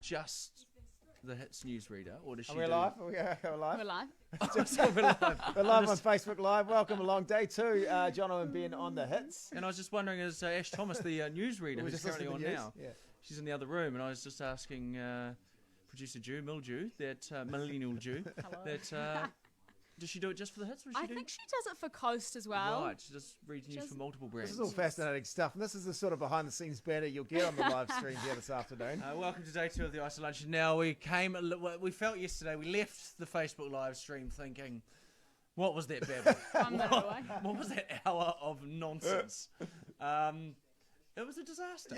just the Hits newsreader, or does she? Are we live? We're live. We're live. We're live. We're live on Facebook Live. Welcome along. Day 2, Jono and Ben on the Hits. And I was just wondering, is Ash Thomas the newsreader who's currently on now? Yeah. She's in the other room, and I was just asking producer Mildew, that millennial Jew, that does she do it just for the Hits? Or I think she does it for Coast as well. Right, she just reads news for multiple brands. This is all fascinating stuff, and this is the sort of behind-the-scenes banner you'll get on the live stream here this afternoon. Welcome to day 2 of the Iso-Luncheon. Now, we felt yesterday, we left the Facebook live stream thinking, what was that babble? What was that hour of nonsense? It was a disaster.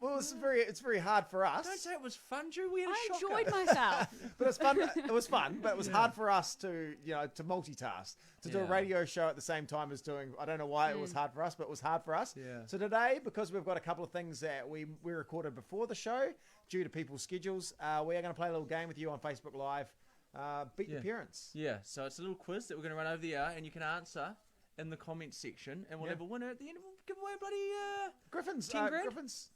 Well, it's very hard for us. Don't say it was fun, Drew. We had a I shocker. enjoyed myself. But it's fun. It was fun, but it was hard for us to multitask, to do a radio show at the same time as doing. I don't know why it was hard for us, but it was hard for us. Yeah. So today, because we've got a couple of things that we recorded before the show, due to people's schedules, we are going to play a little game with you on Facebook Live. Beat the parents. Yeah. So it's a little quiz that we're going to run over the hour, and you can answer in the comments section, and we'll have a winner at the end. We'll give away a bloody Griffins. 10 grand? Griffins.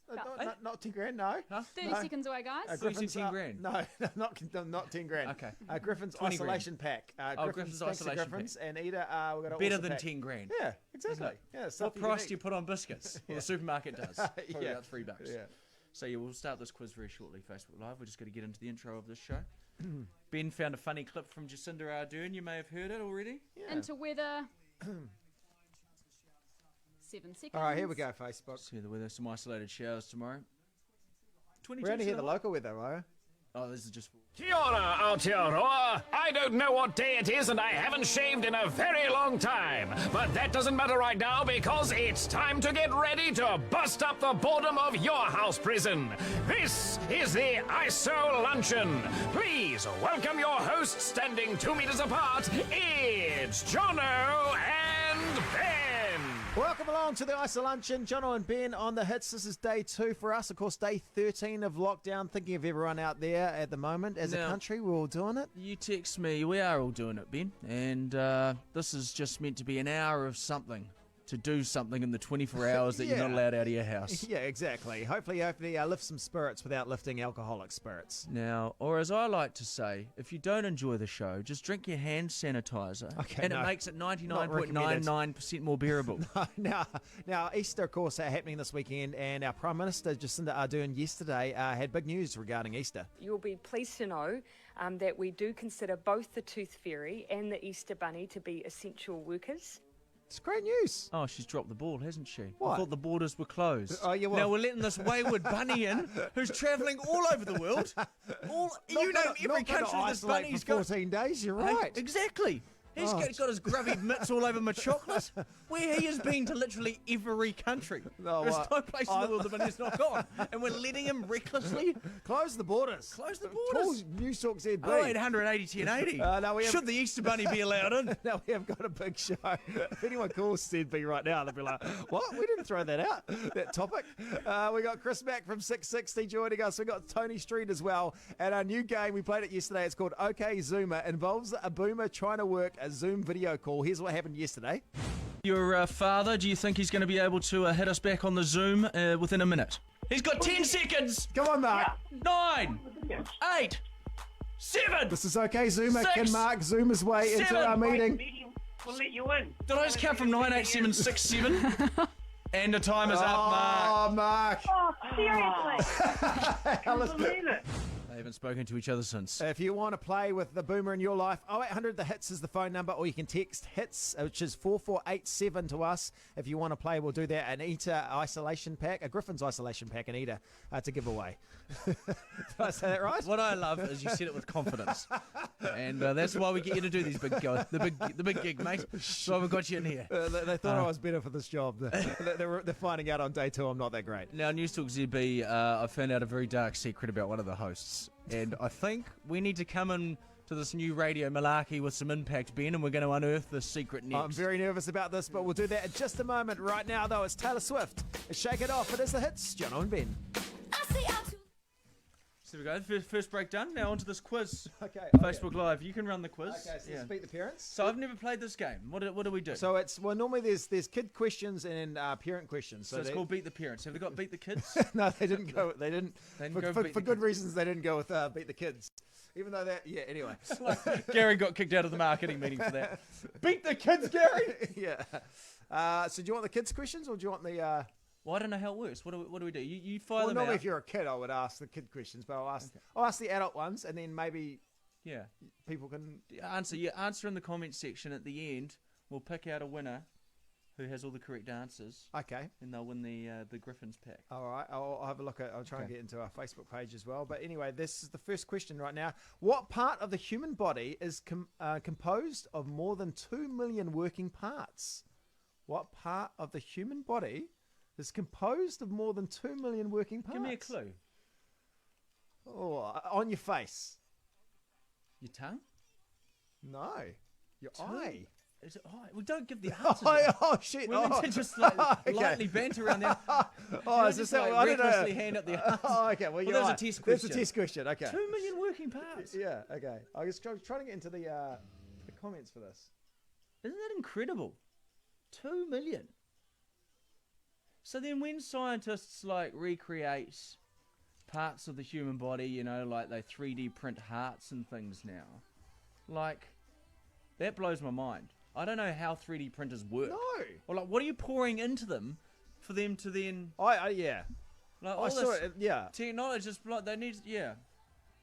Not 10 grand. No. Huh? 30 seconds away, guys. Griffins 10 grand. No, not 10 grand. Okay. Griffins 20 Isolation Pack. Griffins thanks to Isolation Griffins and Ida. We got better than 10 grand. Yeah, exactly. Yeah. What price do you put on biscuits? Well, the supermarket does. Probably about $3. Yeah. So we'll start this quiz very shortly. Facebook Live. We're just going to get into the intro of this show. Ben found a funny clip from Jacinda Ardern. You may have heard it already. Yeah. Into weather. 7 seconds. All right, here we go, Facebook. See the weather. Some isolated showers tomorrow. 22 We're only here the tonight. local weather, right? Oh, this is just... Kia ora, Aotearoa. I don't know what day it is and I haven't shaved in a very long time. But that doesn't matter right now because it's time to get ready to bust up the boredom of your house prison. This is the Iso-Luncheon. Please welcome your hosts standing 2 meters apart. It's Jono and Ben. Welcome along to the Iso-Luncheon. Jono and Ben on the Hits. This is day 2 for us. Of course, day 13 of lockdown. Thinking of everyone out there at the moment. As a country, we're all doing it. You text me. We are all doing it, Ben. And this is just meant to be an hour of something. To do something in the 24 hours that you're not allowed out of your house. Yeah, exactly. Hopefully lift some spirits without lifting alcoholic spirits. Now, or as I like to say, if you don't enjoy the show, just drink your hand sanitizer. Okay, and it makes it 99.99% more bearable. Now, Easter, of course, happening this weekend, and our Prime Minister, Jacinda Ardern, yesterday had big news regarding Easter. You'll be pleased to know that we do consider both the Tooth Fairy and the Easter Bunny to be essential workers. It's great news. Oh, she's dropped the ball, hasn't she? What? I thought the borders were closed. Oh, yeah, well. Now we're letting this wayward bunny in who's travelling all over the world. Every country this bunny's for got. 14 days, you're Hey, right. Exactly. He's got his grubby mitts all over my chocolate. Where he has been to literally every country. No, There's no place in the world the bunny's not gone. And we're letting him recklessly Close the borders. close the borders. News Talk ZB. Oh, 880 1080. No, we have- Should the Easter Bunny be allowed in? Now we have got a big show. If anyone calls ZB right now, they'll be like, what? We didn't throw that out, that topic. We got Chris Mack from 660 joining us. We got Tony Street as well. And our new game, we played it yesterday. It's called OK Zoomer. Involves a boomer trying to work a Zoom video call. Here's what happened yesterday. Your father, do you think he's going to be able to hit us back on the Zoom within a minute? He's got 10 seconds. Come on, Mark. 9, 8, 7. This is OK Zoomer. 6, Can Mark zoom his way into 7. our meeting? We'll let you in. Did I just count from 9, 8, 7, 6, 7? And the time is up, Mark. Oh, Mark. Oh, seriously? Alice, Believe it. They haven't spoken to each other since. if you want to play with the boomer in your life, 0800 the hits is the phone number, or you can text hits, which is 4487 to us. If you want to play, we'll do that. An Eater isolation pack, a Griffin's isolation pack, an Eater to give away. Did I say that right? What I love is you said it with confidence, and that's why we get you to do these big guys, the big gig, mate. That's why we got you in here. They thought I was better for this job. They're finding out on day 2 I'm not that great. Now, News Talk ZB, I found out a very dark secret about one of the hosts, and I think we need to come in to this new radio malarkey with some impact, Ben, and we're going to unearth the secret next. I'm very nervous about this, but we'll do that in just a moment. Right now, though, it's Taylor Swift. Shake It Off. It is the hits. Jono and Ben. So there we go. First break done. Now onto this quiz. Okay. Facebook Live. You can run the quiz. Okay, so Yeah. let's beat the parents. So I've never played this game. What do we do? So it's normally there's kid questions and parent questions. So it's called Beat the Parents. Have they got Beat the Kids? No, they didn't go. They didn't. go For beat the good reasons, they didn't go with beat the kids. Even though that, yeah. Anyway. Gary got kicked out of the marketing meeting for that. Beat the kids, Gary. Yeah. So do you want the kids questions or do you want the? Well, I don't know how it works. What do we do? You fire them normally out. if you're a kid, I would ask the kid questions, but I'll ask the adult ones, and then maybe Yeah. people can. Answer. You answer in the comments section at the end. We'll pick out a winner who has all the correct answers, Okay. and they'll win the Griffins pack. All right. I'll have a look at. I'll try and Okay. get into our Facebook page as well. But anyway, this is the first question right now. What part of the human body is composed of more than 2 million working parts? What part of the human body is composed of more than 2 million working parts? Give me a clue. Oh, on your face. Your tongue? No. Your eye. Is it, we don't give the answers. Oh shit. We're meant to just like, Okay. lightly banter around there. Oh, is this just, how like, I don't know. recklessly hand up the answers. Oh, okay. Well, you're that was a right. test That's a question. test question. Okay. 2 million working parts. Yeah. Okay. I was trying to get into the comments for this. Isn't that incredible? 2 million. So then when scientists like recreate parts of the human body, you know, like they 3D print hearts and things now, like that blows my mind. I don't know how 3D printers work. No. Or like, what are you pouring into them for them to then Yeah. like I all saw this it. Yeah. technology? Just like they need, yeah.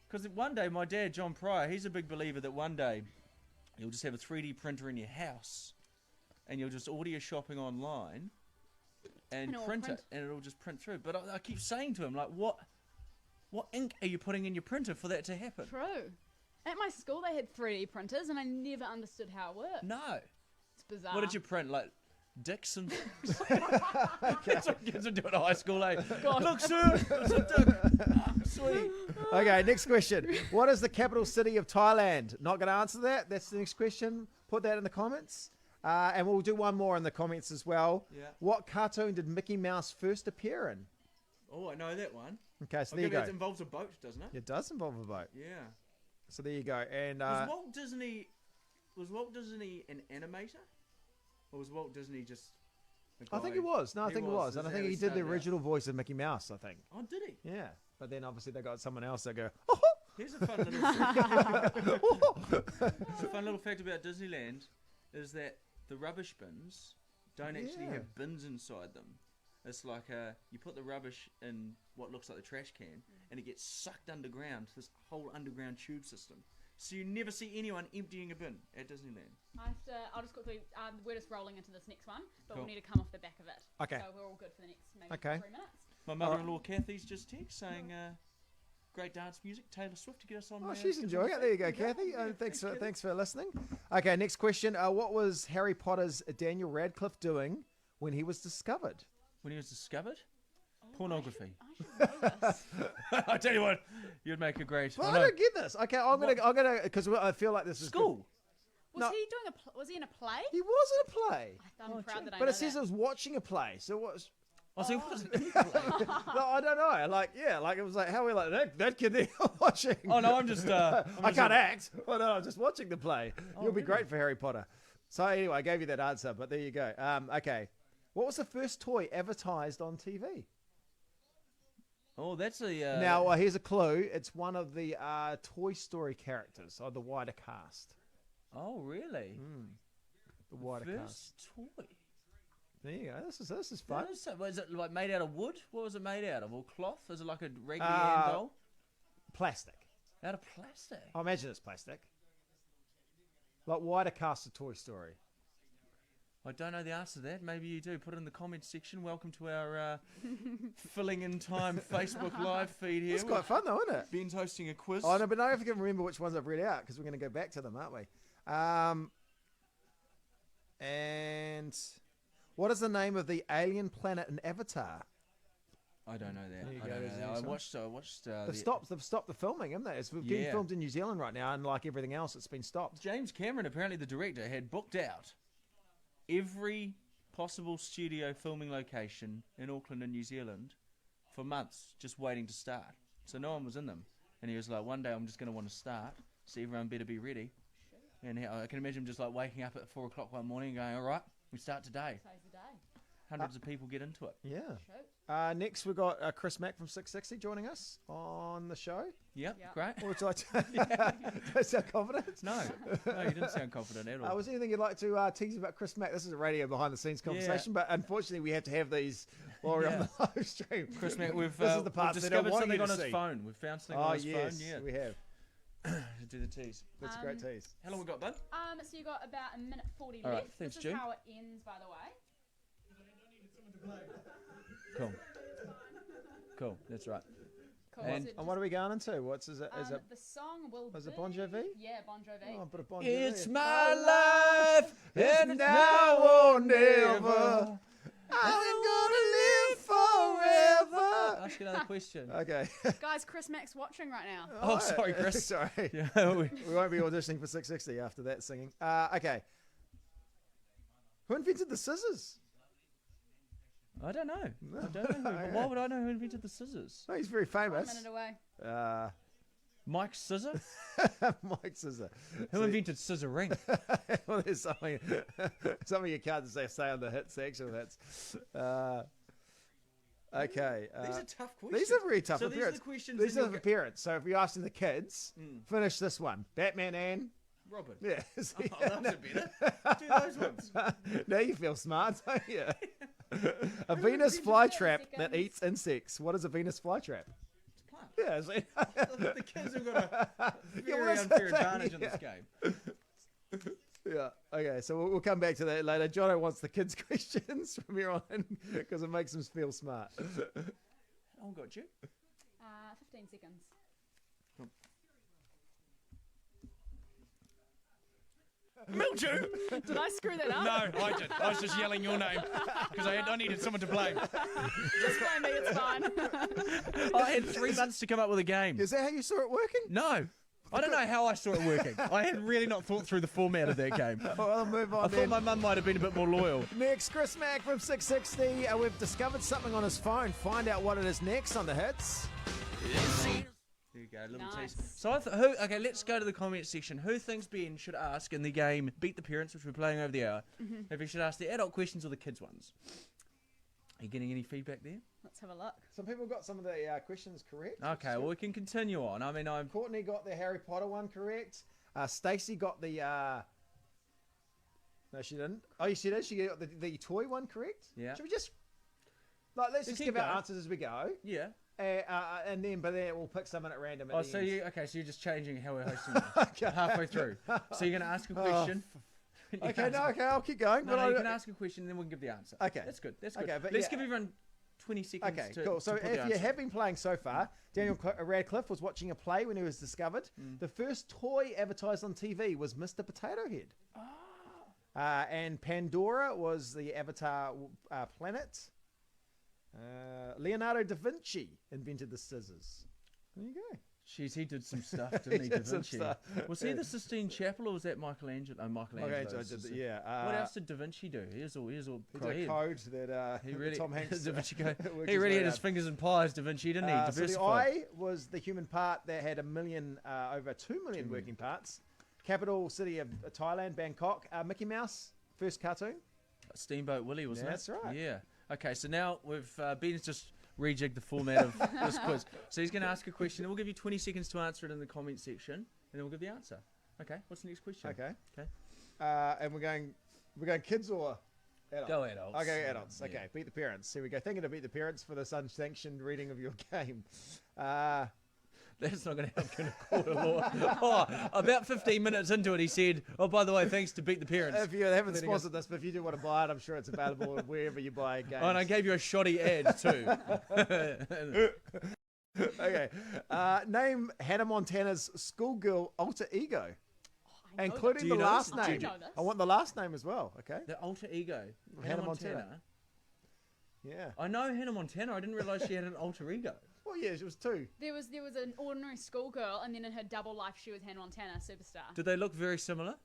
Because one day my dad, John Pryor, he's a big believer that one day you'll just have a 3D printer in your house, and you'll just order shopping online and it'll print print. it, and it'll just print through. But I keep saying to him, like, what ink are you putting in your printer for that to happen? True. At my school, they had 3D printers, and I never understood how it worked. No. It's bizarre. What did you print? Like dicks and things? That's what kids would do at high school, eh? Look, sir, it's a dick. Ah, sweet. Okay. Next question. What is the capital city of Thailand? Not going to answer that. That's the next question. Put that in the comments. And we'll do one more in the comments as well. Yeah. What cartoon did Mickey Mouse first appear in? Oh, I know that one. Okay, so there you go. It involves a boat, doesn't it? It does involve a boat. Yeah. So there you go. And Was Walt Disney an animator, or was Walt Disney just? I think he was. No, I think he was. And I think he did the original voice of Mickey Mouse, I think. Oh, did he? Yeah. But then obviously they got someone else that go, Here's a fun little fact about Disneyland is that the rubbish bins don't actually Yeah. have bins inside them. It's like you put the rubbish in what looks like the trash can, and it gets sucked underground to this whole underground tube system. So you never see anyone emptying a bin at Disneyland. I'll just quickly, we're just rolling into this next one, but Cool. we'll need to come off the back of it. Okay. So we're all good for the next maybe Okay. 3 minutes. My mother-in-law Kathy's just text saying great dance music, Taylor Swift to get us on. Oh, she's enjoying it. There you go, Kathy. Thanks for listening. Okay, next question. What was Harry Potter's Daniel Radcliffe doing when he was discovered? When he was discovered? Pornography. I should know this. I tell you what, you'd make a great. Well, oh, I no. don't get this. Okay, I'm gonna, because I feel like this is School. Was No. he doing was he in a play? He was in a play, I'm proud that I but know it says that. it was watching a play. So what? Was, Oh, so he wasn't in the play. no, I don't know. Like, yeah, like it was like how are we like that kid there watching. Oh no, I'm just. I can't act. Well, no, I'm just watching the play. You'll be really? great for Harry Potter. So anyway, I gave you that answer, but there you go. Okay, what was the first toy advertised on TV? Oh, that's a. Now, here's a clue. It's one of the Toy Story characters of the wider cast. Oh really? The wider cast. First toy. There you go. This is fun. That is so, was it like made out of wood? What was it made out of? Or cloth? Is it like a Raggedy Uh, Ann doll? Plastic. Out of plastic. I imagine it's plastic. Like wider cast of Toy Story. I don't know the answer to that. Maybe you do. Put it in the comments section. Welcome to our filling in time Facebook live feed here. It's quite fun though, isn't it? Ben's hosting a quiz. Oh no, but now if I can remember which ones I've read out because we're going to go back to them, aren't we? And what is the name of the alien planet in Avatar? I don't know that. There you I go, don't there's the know that. next I one. watched. They've stopped the filming, haven't they? It's getting Yeah. filmed in New Zealand right now, and like everything else, it's been stopped. James Cameron, apparently the director, had booked out every possible studio filming location in Auckland and New Zealand for months, just waiting to start. So no one was in them. And he was like, one day I'm just going to want to start, so everyone better be ready. And I can imagine him just like waking up at 4 o'clock one morning and going, all right, we start today. Today's the day. Hundreds of people get into it. Yeah. Shoot. Next, we've got Chris Mack from 660 joining us on the show. Yep, Yeah. great. What would you like to Don't sound confident? No, you didn't sound confident at all. Was there anything you'd like to tease about Chris Mack? This is a radio behind-the-scenes conversation, but unfortunately we have to have these while we're on the live stream. Chris Mack, this is the part we've they don't discovered want something you on to his see. phone. We've found something on his phone. Yeah, we have. do the tease. That's a great tease. How long we got, bud? So you got about 1:40 All right, left. thanks, This June. is how it ends, by the way. Cool. Cool, that's right. Cool. And- So And what are we going into? Is it the song will is be... it Bon Jovi? Yeah, Bon Jovi. Oh, a bit of Bon Jovi. It's my life, and now or never. I'm gonna live forever. Ask another question. Okay. Guys, Chris Mack's watching right now. Oh, sorry, Chris. Sorry. Yeah, We won't be auditioning for 660 after that singing. Okay. Who invented the scissors? I don't know. I don't know. Why would I know who invented the scissors? No, he's very 1 famous. minute away. Mike Scissor? Mike Scissor. Who invented scissor ring? Well, there's something you can't say on the hits, actual hits. Okay. These are tough questions. These are very tough So appearance. these are the questions. These that are you'll the get- appearance. So if you're asking the kids, finish this one. Batman and... Robin. Yeah. Oh, those are better. Do those ones. Now you feel smart, don't you? A Venus flytrap that seconds. eats insects. What is a Venus flytrap? It's a plant. Yeah, see? The kids have got a very what's unfair the thing? advantage in this game. Yeah. Okay, so we'll come back to that later. Jono wants the kids' questions from here on because it makes them feel smart. How long got you? 15 seconds. Mildew! Did I screw that up? No, I did. I was just yelling your name because I needed someone to blame. Just blame me, it's fine. I had 3 months to come up with a game. Is that how you saw it working? No. I don't know how I saw it working. I had really not thought through the format of that game. Well, I'll move on I thought then. my mum might have been a bit more loyal. Next, Chris Mack from 660. We've discovered something on his phone. Find out what it is next on the hits. There you go, a little Nice. tease. So, okay, let's go to the comment section. Who thinks Ben should ask in the game Beat the Parents, which we're playing over the hour, if he should ask the adult questions or the kids' ones? Are you getting any feedback there? Let's have a look. Some people got some of the questions correct. Okay, well, we can continue on. I mean, Courtney got the Harry Potter one correct. Stacey got the... No, she didn't. Oh, yes, she did. She got the toy one correct. Yeah. Should we just... let's just keep give our going. answers as we go. yeah. And then we'll pick someone at random at Oh, the so end. you're just changing how we're hosting this halfway through. So you're going to ask a question. Okay, I'll keep going. No, you can ask a question and then we can give the answer. Okay. That's good. That's good. Okay, but Let's yeah. give everyone 20 seconds Okay, to cool. So to put if the you answer. have been playing so far, Daniel Radcliffe was watching a play when he was discovered. The first toy advertised on TV was Mr. Potato Head. And Pandora was the Avatar planet. Leonardo da Vinci invented the scissors. There you go. Jeez, he did some stuff, didn't he, Da did some Vinci? stuff. Was he the Sistine Chapel or was that Michelangelo? Oh, Michelangelo. Yeah. What else did Da Vinci do? He was all He did a creative. code that He really, Tom Hanks. Da Vinci, worked he his really way had his out. fingers in pies, Da Vinci, didn't he? So the Diversified. eye was the human part that had over 2 million working parts. Capital city of Thailand, Bangkok. Mickey Mouse, first cartoon. Steamboat Willie, wasn't it? That's right. Yeah. Okay, so now Ben's just rejigged the format of this quiz. So he's going to ask a question, and we'll give you 20 seconds to answer it in the comment section, and then we'll give the answer. Okay, what's the next question? Okay. Okay. And we're going kids or adults? Go adults. Okay, adults. Yeah. Okay, beat the parents. Here we go. Thinking to beat the parents for this unsanctioned reading of your game. That's not going to help you in a court of law. About 15 minutes into it, he said, oh, by the way, thanks to Beat the Parents. If you haven't Then he goes- sponsored this, but if you do want to buy it, I'm sure it's available wherever you buy games. Oh, and I gave you a shoddy ad, too. Okay. Name Hannah Montana's schoolgirl alter ego, I know including Do the you know last this? I name. know this. I want the last name as well. Okay. The alter ego. Hannah Montana. Yeah. I know Hannah Montana. I didn't realise she had an alter ego. Well, yeah, it was two. There was an ordinary schoolgirl, and then in her double life, she was Hannah Montana, superstar. Did they look very similar?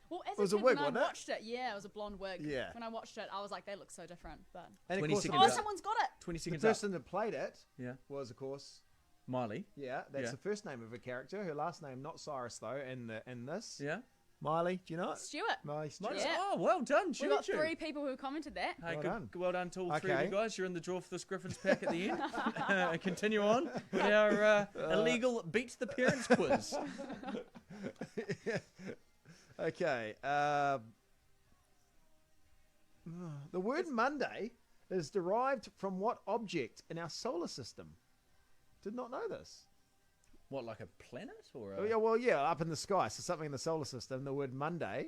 Well, as It was a a kid, wig, when I wasn't it? watched it, yeah, it was a blonde wig. Yeah. When I watched it, I was like, they look so different. But And of 20 course, seconds oh, up. someone's got it. 20 the seconds up. person that played it Yeah. was, of course, Miley. Yeah, that's Yeah. the first name of a character. Her last name, not Cyrus, though, in this. Yeah. Miley, do you know it? Stuart. Miley Stewart. Yeah. Oh, well done, We Choo got Choo. 3 people who commented that. Hey, Well good, done. well done to all 3 of Okay. you guys. You're in the draw for this Griffin's pack at the end. Continue on with our illegal Beat the Parents quiz. Okay. The word Monday is derived from what object in our solar system? Did not know this. What, like a planet or Oh, yeah, well, yeah, up in the sky. So something in the solar system. The word Monday.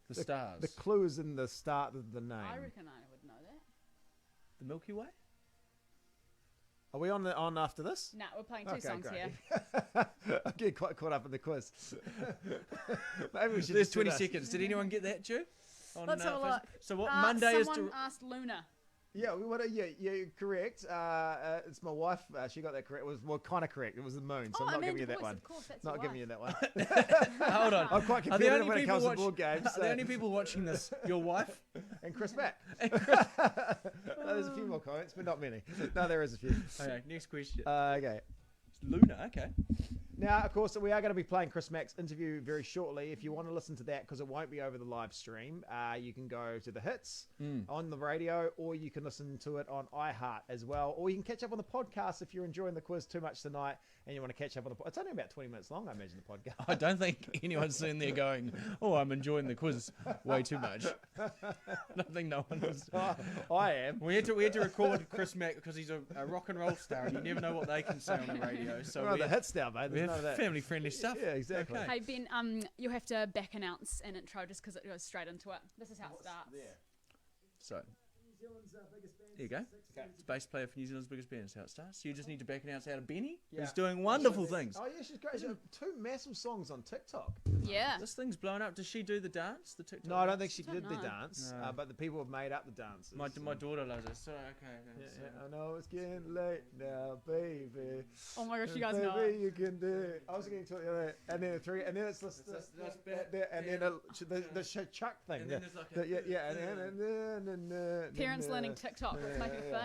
the stars? The clue is in the start of the name. I reckon I would know that. The Milky Way? Are we on after this? Nah, we're playing 2 songs great. here. I'm getting quite caught up in the quiz. Maybe we should There's just do 20 this. seconds. Did anyone get that, Ju? On, Let's have a Facebook? look. So what Monday is someone to... asked Luna. Yeah, you're correct. It's my wife. She got that correct. It was kind of correct. It was the moon, so Oh, I'm not giving Amanda you that Boyce, one. of course, that's Not your giving you wife. that one. Hold on. I'm quite Are the competitive only when it people comes to watch- board games. Are the only people watching this your wife? And Chris Mack. There's a few more comments, but not many. No, there is a few. Okay, next question. Okay. Luna, okay. Now, of course, we are going to be playing Chris Mack's interview very shortly. If you want to listen to that, because it won't be over the live stream, you can go to the hits on the radio, or you can listen to it on iHeart as well, or you can catch up on the podcast if you're enjoying the quiz too much tonight and you want to catch up on the. It's only about 20 minutes long, I imagine, the podcast. I don't think anyone's sitting there going, "Oh, I'm enjoying the quiz way too much." I don't think no one was. I am. We had to record Chris Mack because he's a rock and roll star, and you never know what they can say on the radio. So We're on we the have, hits now, mate. we There's none have of that. family friendly stuff. Yeah, exactly. Okay. Hey, Ben, you have to back announce an intro just because it goes straight into it. This is how it starts. So there you go. It's bass player for New Zealand's biggest band. That's how it starts. You just need to back announce out of Benny, Yeah. who's doing wonderful things. Oh, yeah, she's great. She's got 2 massive songs on TikTok. Yeah. This thing's blown up. Does she do the dance? The TikTok? No, I don't think dance? she Don't did the know. dance, No. but the people have made up the dances. My daughter loves it. So okay. Yeah, so- yeah, I know it's getting late now, baby. Oh my gosh, you guys know Baby, it. you can do it. I was getting to it the other day. And then 3, and then it's this and then the chuck thing. And then there's like a- and then Parents learning TikTok. Let's make it a thing.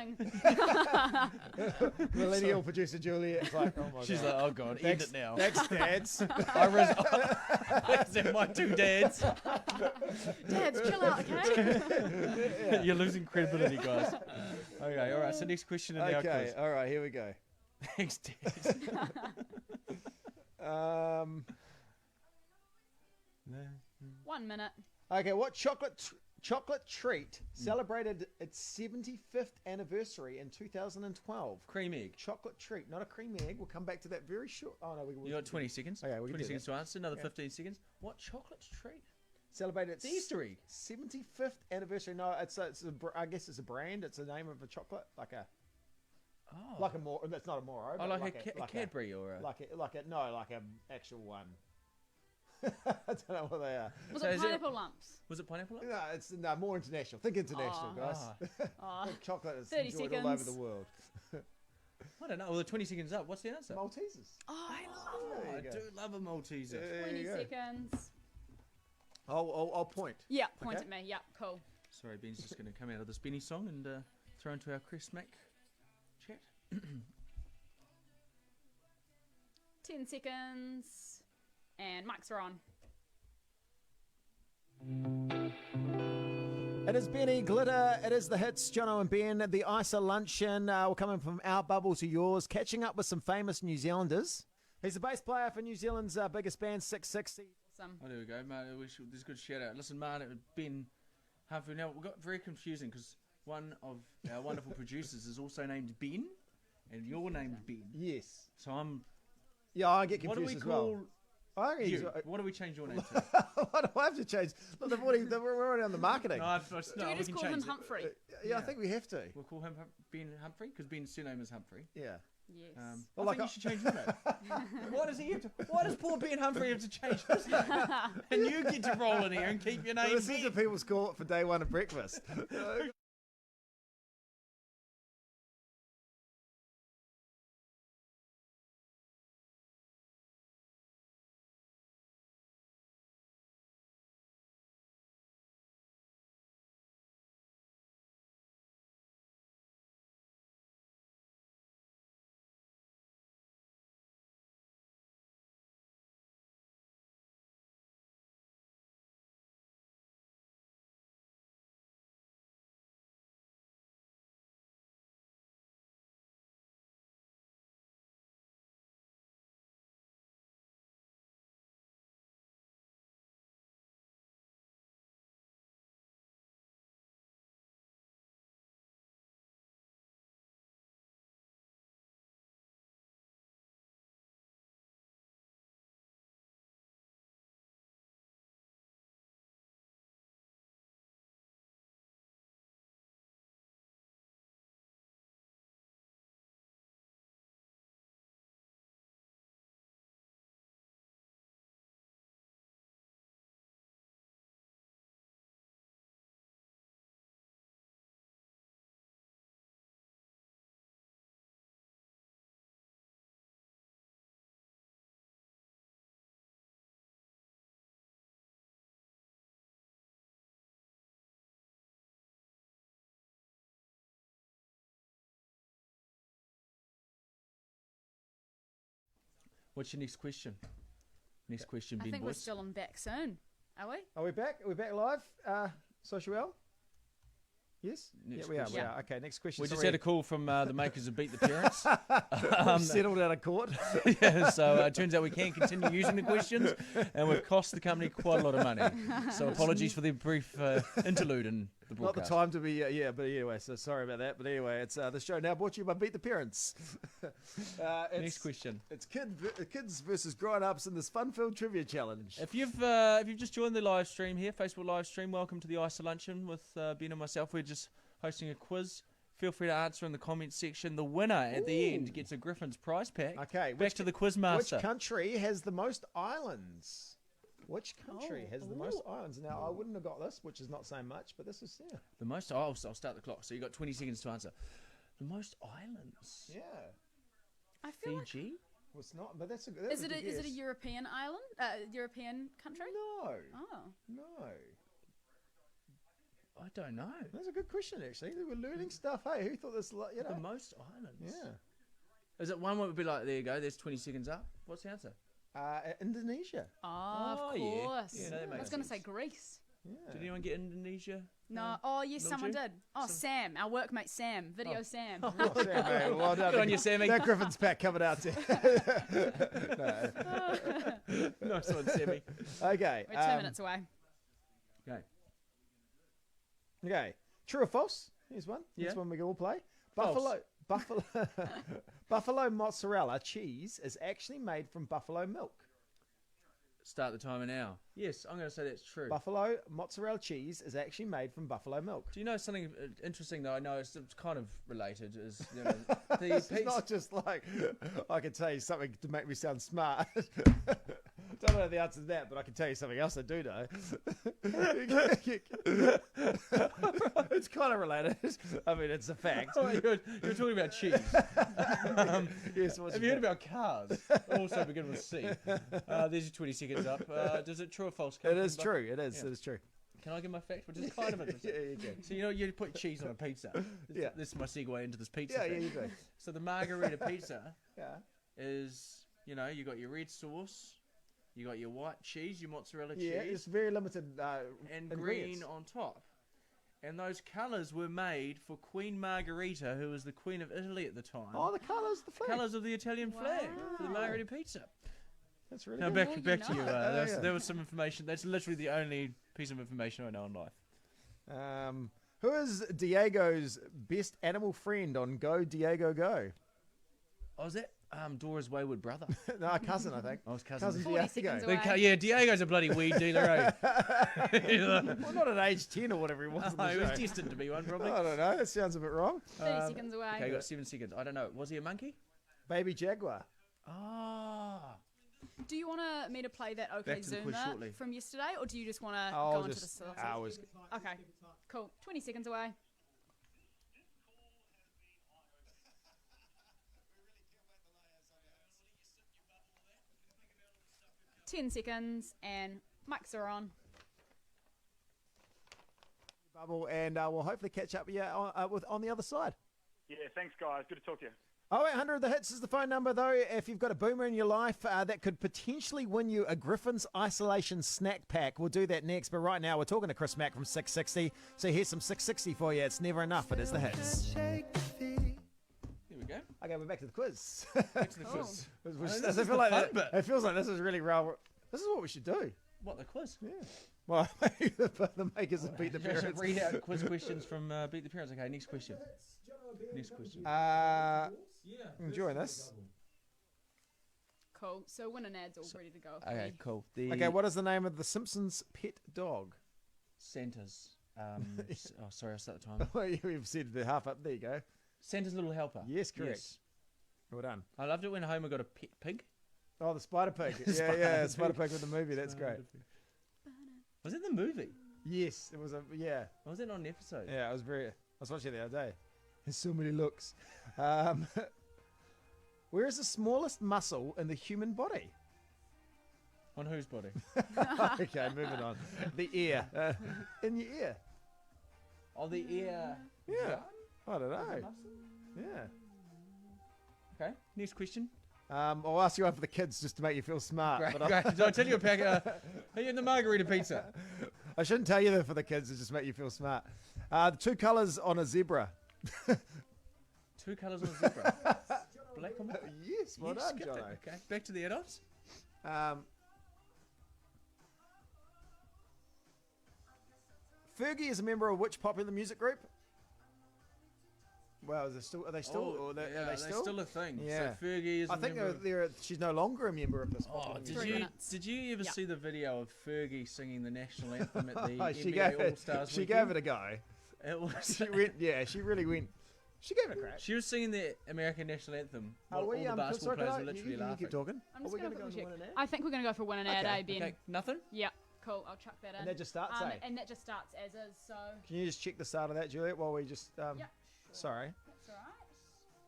Millennial producer Juliet is like, oh my She's god. like, oh god, end it now. Next dance. I resent my 2 dads. Dads, chill out, okay? You're losing credibility, guys. Okay, all right. So next question in our Okay, quiz. all right, here we go. Thanks, Dad. One minute. Okay, what chocolate treat celebrated its 75th anniversary in 2012? Cream egg. Chocolate treat, not a cream egg. We'll come back to that very short. Oh no, we You got 20 seconds. Okay, we can 20 do seconds that. to answer. Another 15 seconds. What chocolate treat? celebrated its The Easter egg. 75th anniversary. No, I guess it's a brand. It's the name of a chocolate, like a more. That's not a Moro. Oh, but like a Cadbury or a... like an actual one. I don't know what they are. Was So it is it- pineapple lumps? Was it pineapple? No, it's more international. Think international, Oh. guys. Oh, Chocolate is 30 enjoyed all over seconds. the world. I don't know. Well, the 20 seconds up. What's the answer? Maltesers. oh I love Oh, There I you go. do love a Malteser. There 20 you go. seconds. I'll point. Yeah, point Okay. at me. Yeah, cool. Sorry, Ben's just going to come out of this Benny song and throw into our Chris Mack chat. 10 seconds. And mics are on. It is Benny Glitter. It is the hits, Jono and Ben. The Iso-Luncheon. We're coming from our bubble to yours, catching up with some famous New Zealanders. He's the bass player for New Zealand's biggest band, 660. Awesome. Oh, there we go. There's a good shout out. Listen, Martin, Ben Humphrey. Now, we got very confusing because one of our wonderful producers is also named Ben, and you're named Ben. Yes. So I'm. Yeah, I get What do confused we as call well. I think you? he's- What do we change your name to? Why do I have to change? Look, we're already on the marketing. no, Do we we just can call him change it. Humphrey? Yeah, I think we have to. We'll call him Ben Humphrey because Ben's surname is Humphrey. Yeah. Yes. Well, I think you should change your name. Why does he have to? Why does poor Ben Humphrey have to change his name? And you get to roll in here and keep your name. This is Ben. the people's call it for day one of breakfast. What's your next question? Next question, I Ben think we're Boyce. still on back soon. Are we? Are we back? Are we back live? Social L? Yes? Next We are. question. Okay, next question. We just had a call from the makers of Beat the Parents. We've settled out of court. Yeah, so it turns out we can continue using the questions, and we've cost the company quite a lot of money. So apologies for the brief interlude in the Not the broadcast. time to be, but anyway, so sorry about that. But anyway, it's the show now brought to you by Beat the Parents. Next question. It's kids versus grown-ups in this fun-filled trivia challenge. If you've just joined the live stream here, Facebook live stream, welcome to the Iso-Luncheon with Ben and myself. We're just hosting a quiz. Feel free to answer in the comments section. The winner at the end gets a Griffin's prize pack. Okay, back to the quiz master. Which country has the most islands? Which country has the most islands? Now, I wouldn't have got this, which is not saying much, but this is, The most. I'll start the clock. So you got 20 seconds to answer. The most islands. Yeah. I feel like. Fiji. Well, it's not, but that's a good Is it a guess. European island? European country? No. Oh. No. I don't know. That's a good question, actually. We're learning stuff. Hey, who thought this, The most islands. Yeah. Is it one that would be like, there you go, there's 20 seconds up? What's the answer? Indonesia. Oh, of yeah. course. Yeah, that I makes was going to say sense. Greece. Yeah. Did anyone get Indonesia? No. Oh, yes, Little someone G? did. Oh, Sam, our workmate Sam. Video Sam. Oh, Sam, mate. Well done. Good on you, Sammy. That Griffin's pack coming out there. Nice one, Sammy. Okay. We're 2 minutes away. Okay. Okay. True or false? Here's one. Yeah. This one we can all play. False. Buffalo mozzarella cheese is actually made from buffalo milk. Start the timer now. Yes, I'm going to say that's true. Buffalo mozzarella cheese is actually made from buffalo milk. Do you know something interesting though? I know it's kind of related. Is the It's pizza. not just like I can tell you something to make me sound smart. Don't know the answer to that, but I can tell you something else I do know. It's kind of related. I mean, it's a fact. Oh, you're talking about cheese. Yes, what's Have you heard about cars? Also begin with C. There's your 20 seconds up. Does it true or false? It is true. It is. Yeah. It is true. Can I give my fact? Which is kind of interesting. Yeah, you can. So you put cheese on a pizza. Yeah. This is my segue into this pizza. Yeah, thing. yeah, you do. So the margarita pizza Yeah. is, you got your red sauce, you got your white cheese, your mozzarella Yeah, cheese, it's very limited. and ingredients. green on top. And those colours were made for Queen Margherita, who was the Queen of Italy at the time. Oh, the colours, the flag. Colours of the Italian flag for the Wow. Margherita pizza. That's really Now good. back more to you you. know. Yeah. There was some information. That's literally the only piece of information I know in life. Who is Diego's best animal friend on Go Diego Go? Oh, is that Dora's wayward brother? No, cousin, I think. Oh, his cousin. Cousin 40 seconds Diego. away. Yeah, Diego's a bloody weed dealer, eh? Well, not at age 10 or whatever he was. in the He was show. destined to be one, probably. I don't know. That sounds a bit wrong. 30 seconds away. Okay, got 7 seconds. I don't know. Was he a monkey? Baby Jaguar. Ah. Do you want me to play that OK Back to the quiz Zoomer shortly. from yesterday, or do you just want to I'll go on to the just source? hours. Okay, cool. 20 seconds away. Ten seconds, and mics are on. Bubble, and we'll hopefully catch up on the other side. Yeah, thanks, guys. Good to talk to you. 0800 The Hits is the phone number, though. If you've got a boomer in your life that could potentially win you a Griffin's Isolation snack pack, we'll do that next. But right now, we're talking to Chris Mack from 660. So here's some 660 for you. It's never enough. It is the hits. Here we go. Okay, we're back to the quiz. Back to the Cool. quiz. Which- this I is feel the like fun that- bit. It feels like this is really real. This is what we should do. What, the quiz? Yeah. Well, the makers have beat the I should parents. read out quiz questions from Beat the Parents. Okay, next question. Next question. Enjoying this. Cool. So win and ads all ready to go. for Okay, me. cool. Okay, what is the name of the Simpsons pet dog? Santa's. Oh, sorry, I'll start the timer. We've said the half up. There you go. Santa's little helper. Yes, correct. Well done. I loved it when Homer got a pet pig. Oh, the Spider Pig. Spider Pig with the movie. That's great. Was it the movie? Yes, it was a Or was it not an episode? yeah. I was watching it the other day. There's so many looks. Where is the smallest muscle in the human body? On whose body? Okay, moving on. The ear. In your ear. Oh, the ear. Yeah. I don't know. Yeah. Okay, next question. I'll ask you one for the kids just to make you feel smart. Great, But great. Did I tell you a pack? Are you in the margarita pizza? I shouldn't tell you that for the kids to just make you feel smart. The 2 colours on a zebra. 2 colours on a zebra. Black and white. Yes, well You done, skipped it. Jono. Okay, back to the adults. Fergie is a member of which popular music group? Well, are they still? Oh, Or yeah, are they they're still? still a thing. Yeah. So Fergie is. I think she's no longer a member of this Oh, popular did music 3 you minutes. did you ever Yeah. see the video of Fergie singing the national anthem at the group. She NBA gave All Stars? She gave it a go. It was. She went. Yeah, she really went. She gave it a crack. She was singing the American national anthem. Oh, While all the basketball sorry, players can were I- literally you laughing. keep talking. I'm Are just we going gonna to go check. into one and I think we're going to go for win and ad, Okay, Ben. Okay, nothing. Yeah, cool. I'll chuck that in. And that just starts, eh? And that just starts as is, so Can you just check the start of that, Juliet, while we just? yeah, sure. Sorry. That's all right.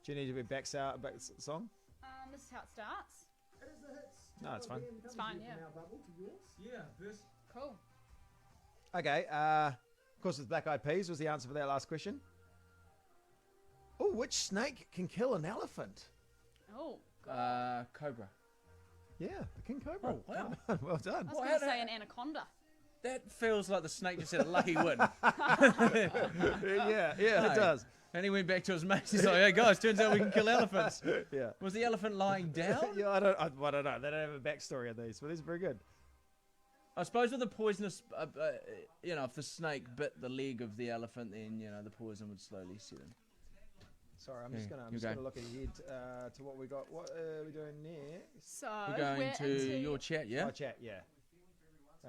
Do you need to be back song? This is how it starts. No, it's fine. It's fine, yeah. Yeah. Cool. Okay. Of course, it's Black Eyed Peas was the answer for that last question. Oh, which snake can kill an elephant? Oh, God. Cobra. Yeah, the king cobra. Oh, wow. Come on, well done. I was going to say an anaconda. That feels like the snake just had a lucky win. yeah, No. it does. And he went back to his mates. He's like, "Hey guys, turns out we can kill elephants." Yeah. Was the elephant lying down? Yeah, I don't know. They don't have a backstory on these, but these are very good. I suppose with the poisonous, if the snake bit the leg of the elephant, then the poison would slowly set in. Sorry, I'm Yeah, just gonna you go. look ahead to what we got. What are we doing next? So We're going to into your chat, yeah? Oh, chat, yeah.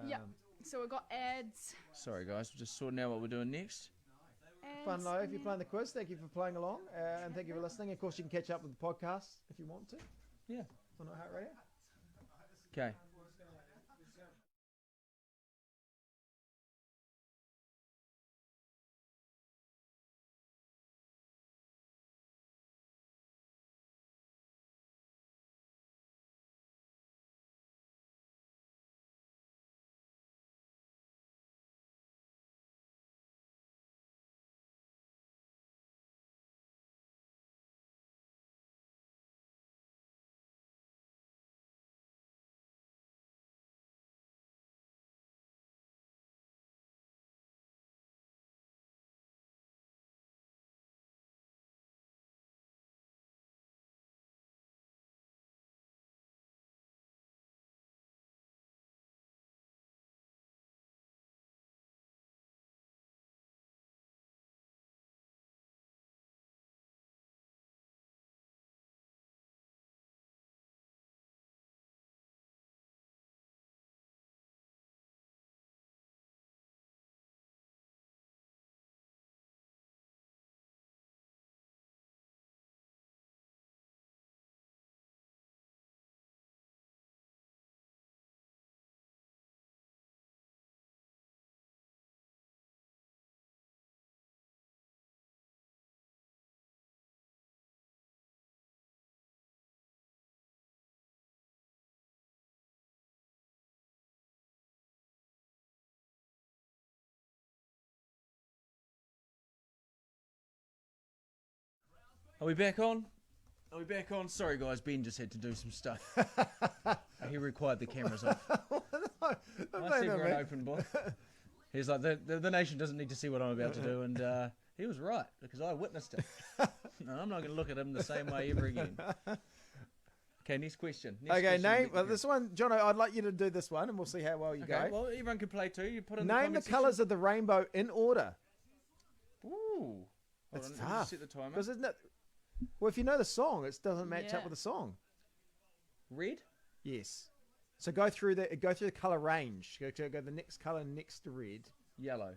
Yeah. So we've got ads. Sorry guys, we're just sorting out what we're doing next. Fun ads, live. If and you're playing the quiz, thank you for playing along, and thank you for listening. Of course, you can catch up with the podcast if you want to Yeah. on iHeartRadio. Okay. Are we back on? Are we back on? Sorry guys, Ben just had to do some stuff. He required the cameras off. I see we're an open book. He's like, the nation doesn't need to see what I'm about to do, and he was right, because I witnessed it. No, I'm not going to look at him the same way ever again. Okay, next question. This one, Jono, I'd like you to do this one, and we'll see how well you Okay, go. well, everyone can play too. You put in Name the comment colours of the rainbow in order. section. Ooh. It's Hold on, let me just tough. set the timer. Because isn't it? Well, if you know the song, it doesn't match up Yeah. with the song. Red? Yes. So go through the colour range. Go the next colour next to red. Yellow.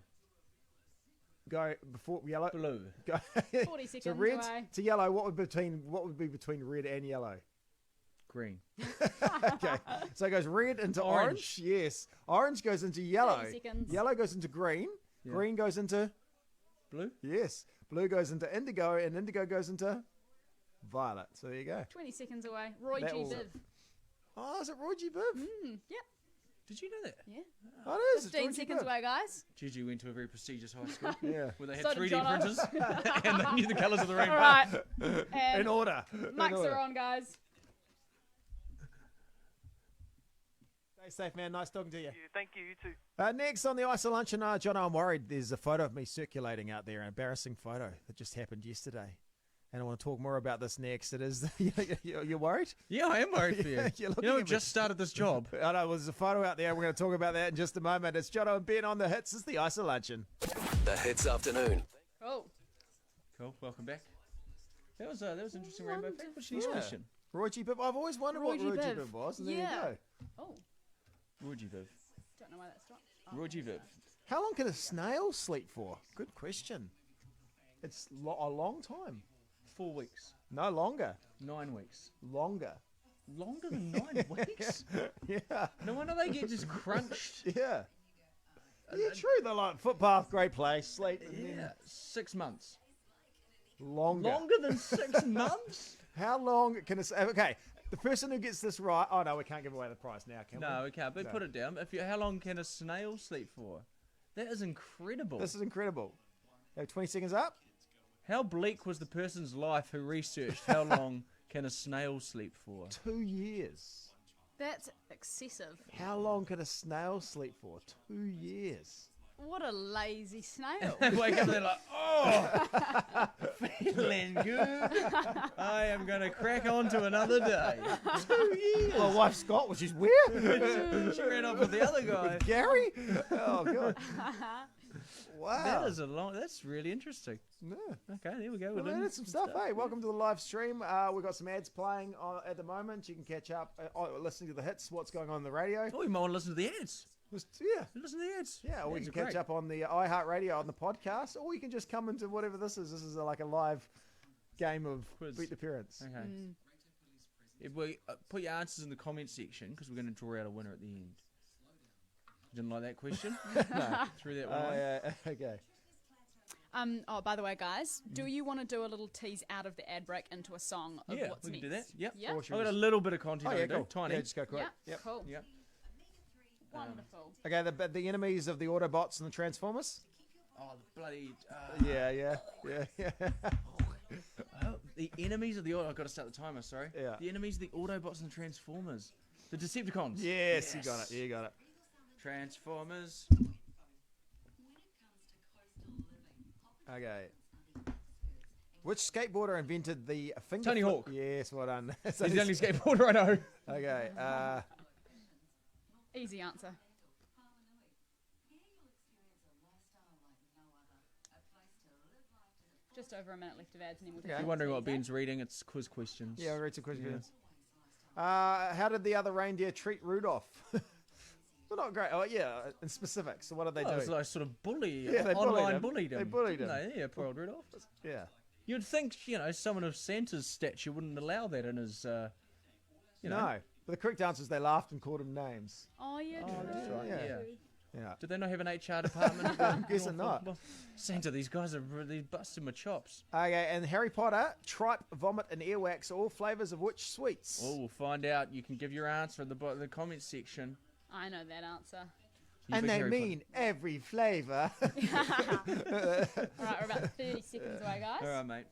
Go before yellow. Blue. Go 40 so seconds red away. to yellow. What would be between red and yellow? Green. Okay. So it goes red into Orange. orange. Yes. Orange goes into yellow. 30 seconds. Yellow goes into green. Yeah. Green goes into Blue? yes. Blue goes into indigo, and indigo goes into violet. So there you go. 20 seconds away. Roy That G. will- Biv. Oh, is it Roy G. Biv? Yep. Did you know that? Yeah. Oh, it is. It's 15 Roy G. seconds Biv. away, guys. Gigi went to a very prestigious high school Yeah. where they had So did 3D Jono. printers and they knew the colours of the All rainbow. right. In And order. mics are on, guys. safe, man. Nice talking to you. Thank you. You too. Next on the Iso-Luncheon, Jono, I'm worried. There's a photo of me circulating out there, an embarrassing photo that just happened yesterday. And I want to talk more about this next. It is, you're worried? Yeah, I am worried for you. You're looking You know, at we've me. just started this job. I know, well, there's a photo out there. We're going to talk about that in just a moment. It's Jono and Ben on the hits. It's the Iso-Luncheon. The Hits Afternoon. Oh. Cool, welcome back. That was interesting, Rainbow. What's your next question? Roy G. Biv. I've always wondered what Roy Roy G. G. Biv. Biv was, and there Yeah. you go. Oh. Roy G. Viv. Don't know why that's not. Oh. Roy G. Viv. How long can a snail sleep for? Good question. It's a long time. 4 weeks. No, longer. 9 weeks. Longer. Longer than 9 weeks? Yeah. No wonder they get just crunched. Yeah. Yeah, true. They're like footpath, great place, sleep. And then Yeah, 6 months. longer. Longer than 6 months? How long can a... Okay, the person who gets this right... Oh, no, we can't give away the prize now, can we? No, we can't. But No. put it down. How long can a snail sleep for? That is incredible. This is incredible. Have 20 seconds up. How bleak was the person's life who researched how long can a snail sleep for? 2 years. That's excessive. How long can a snail sleep for? 2 years. What a lazy snail. They wake up and they're like, oh, feeling good. I am going to crack on to another day. 2 years. My wife Scott, which is where? She ran off with the other guy. Gary? Oh, God. Wow. That's really interesting. Yeah. Okay, there we go. Well, that's some stuff. Hey, welcome to the live stream. We've got some ads playing at the moment. You can catch up listening to the hits, what's going on the radio. Oh, you might want to listen to the ads. Yeah. Listen to the ads. Yeah, or Ads you are can catch great. up on the iHeartRadio on the podcast, or you can just come into whatever this is. This is like a live game of Quiz. beat the parents. Okay. If we put your answers in the comment section because we're going to draw out a winner at the end. Didn't like that question? No. Threw that one away. Okay. Oh, by the way, guys, do you want to do a little tease out of the ad break into a song of Yeah, what's we can do next? that. Yep. Yeah. Or should I've we got a just- little bit of content Oh, I yeah, can do. cool. Tiny. Yeah, just go quick. Yeah. Yep. Cool. Yep. Wonderful. Okay, the enemies of the Autobots and the Transformers. Oh, the bloody... Yeah. the enemies of the... I've got to start the timer, sorry. Yeah. The enemies of the Autobots and the Transformers. The Decepticons. Yes, you got it. You got it. Transformers. Okay. Which skateboarder invented the finger Tony flip? Hawk. Yes, well done. He's the only skateboarder I know. Okay. Easy answer. Just over a minute left of ads, and then we'll do If you're wondering what Ben's reading, it's quiz questions. Yeah, I'll read some questions. How did the other reindeer treat Rudolph? Well, not great. Oh, yeah, in specifics. So what did they Oh, do? it's like sort of bully. Yeah, they bullied online him. bullied him. They bullied him. No, yeah, poor old Rudolph. Yeah. You'd think, someone of Santa's stature wouldn't allow that in his, No. But the correct answer is they laughed and called him names. Oh, yeah, Oh, true. that's right, yeah. Yeah. Did they not have an HR department? I'm guessing not. Well, Santa, these guys are really busting my chops. Okay, and Harry Potter, tripe, vomit, and earwax, all flavours of which sweets? Oh, we'll find out. You can give your answer in the comment section. I know that answer. You And big they Harry mean every flavour. All right, we're about 30 seconds away, guys. Potter. All right, mate.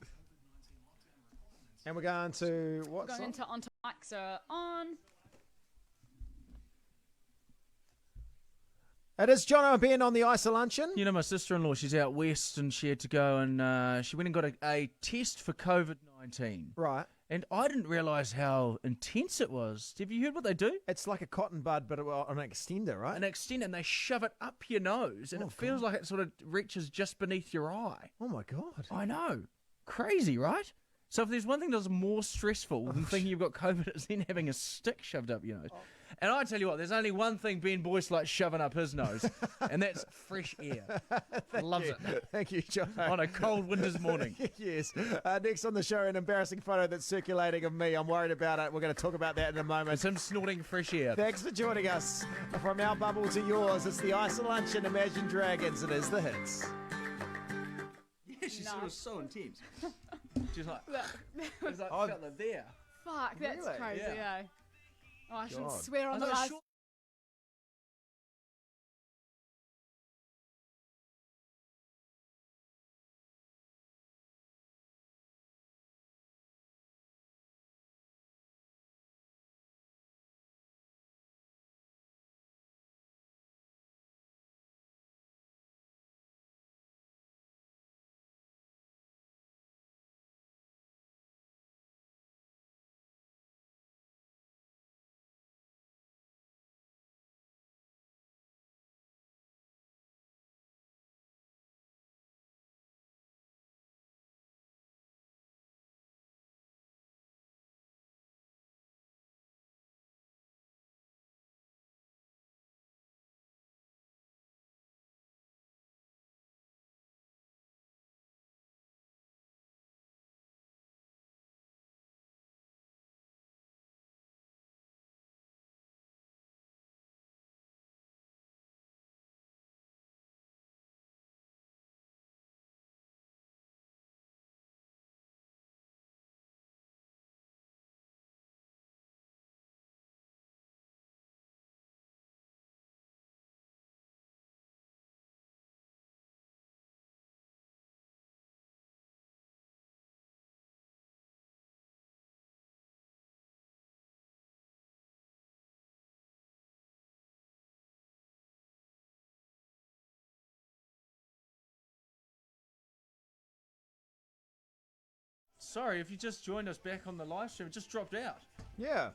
And we're going to what Going song? into onto mics are on. It is Jono and Ben on the Iso-Luncheon. You know, my sister-in-law, she's out west and she had to go and she went and got a test for COVID-19. Right. And I didn't realise how intense it was. Have you heard what they do? It's like a cotton bud, but on an extender, right? An extend and they shove it up your nose and Oh, it feels like it sort of reaches just beneath your eye. Oh, my God. I know. Crazy, right? So if there's one thing that's more stressful than thinking you've got COVID, it's then having a stick shoved up your nose. And I tell you what, there's only one thing Ben Boyce likes shoving up his nose, and that's fresh air. Loves it. Thank you, Jono. On a cold winter's morning. Yes. Next on the show, an embarrassing photo that's circulating of me. I'm worried about it. We're going to talk about that in a moment. It's him snorting fresh air. Thanks for joining us. From our bubble to yours, it's the Iso-Luncheon Imagine Dragons. It is the hits. Yeah, she No. was so intense. She's like, Fuck, it's like Oh. felt it there. that's Really? crazy, Yeah. eh? Oh, I shouldn't God. swear I on the know, live sure. sorry, if you just joined us back on the live stream, it just dropped out. Yeah.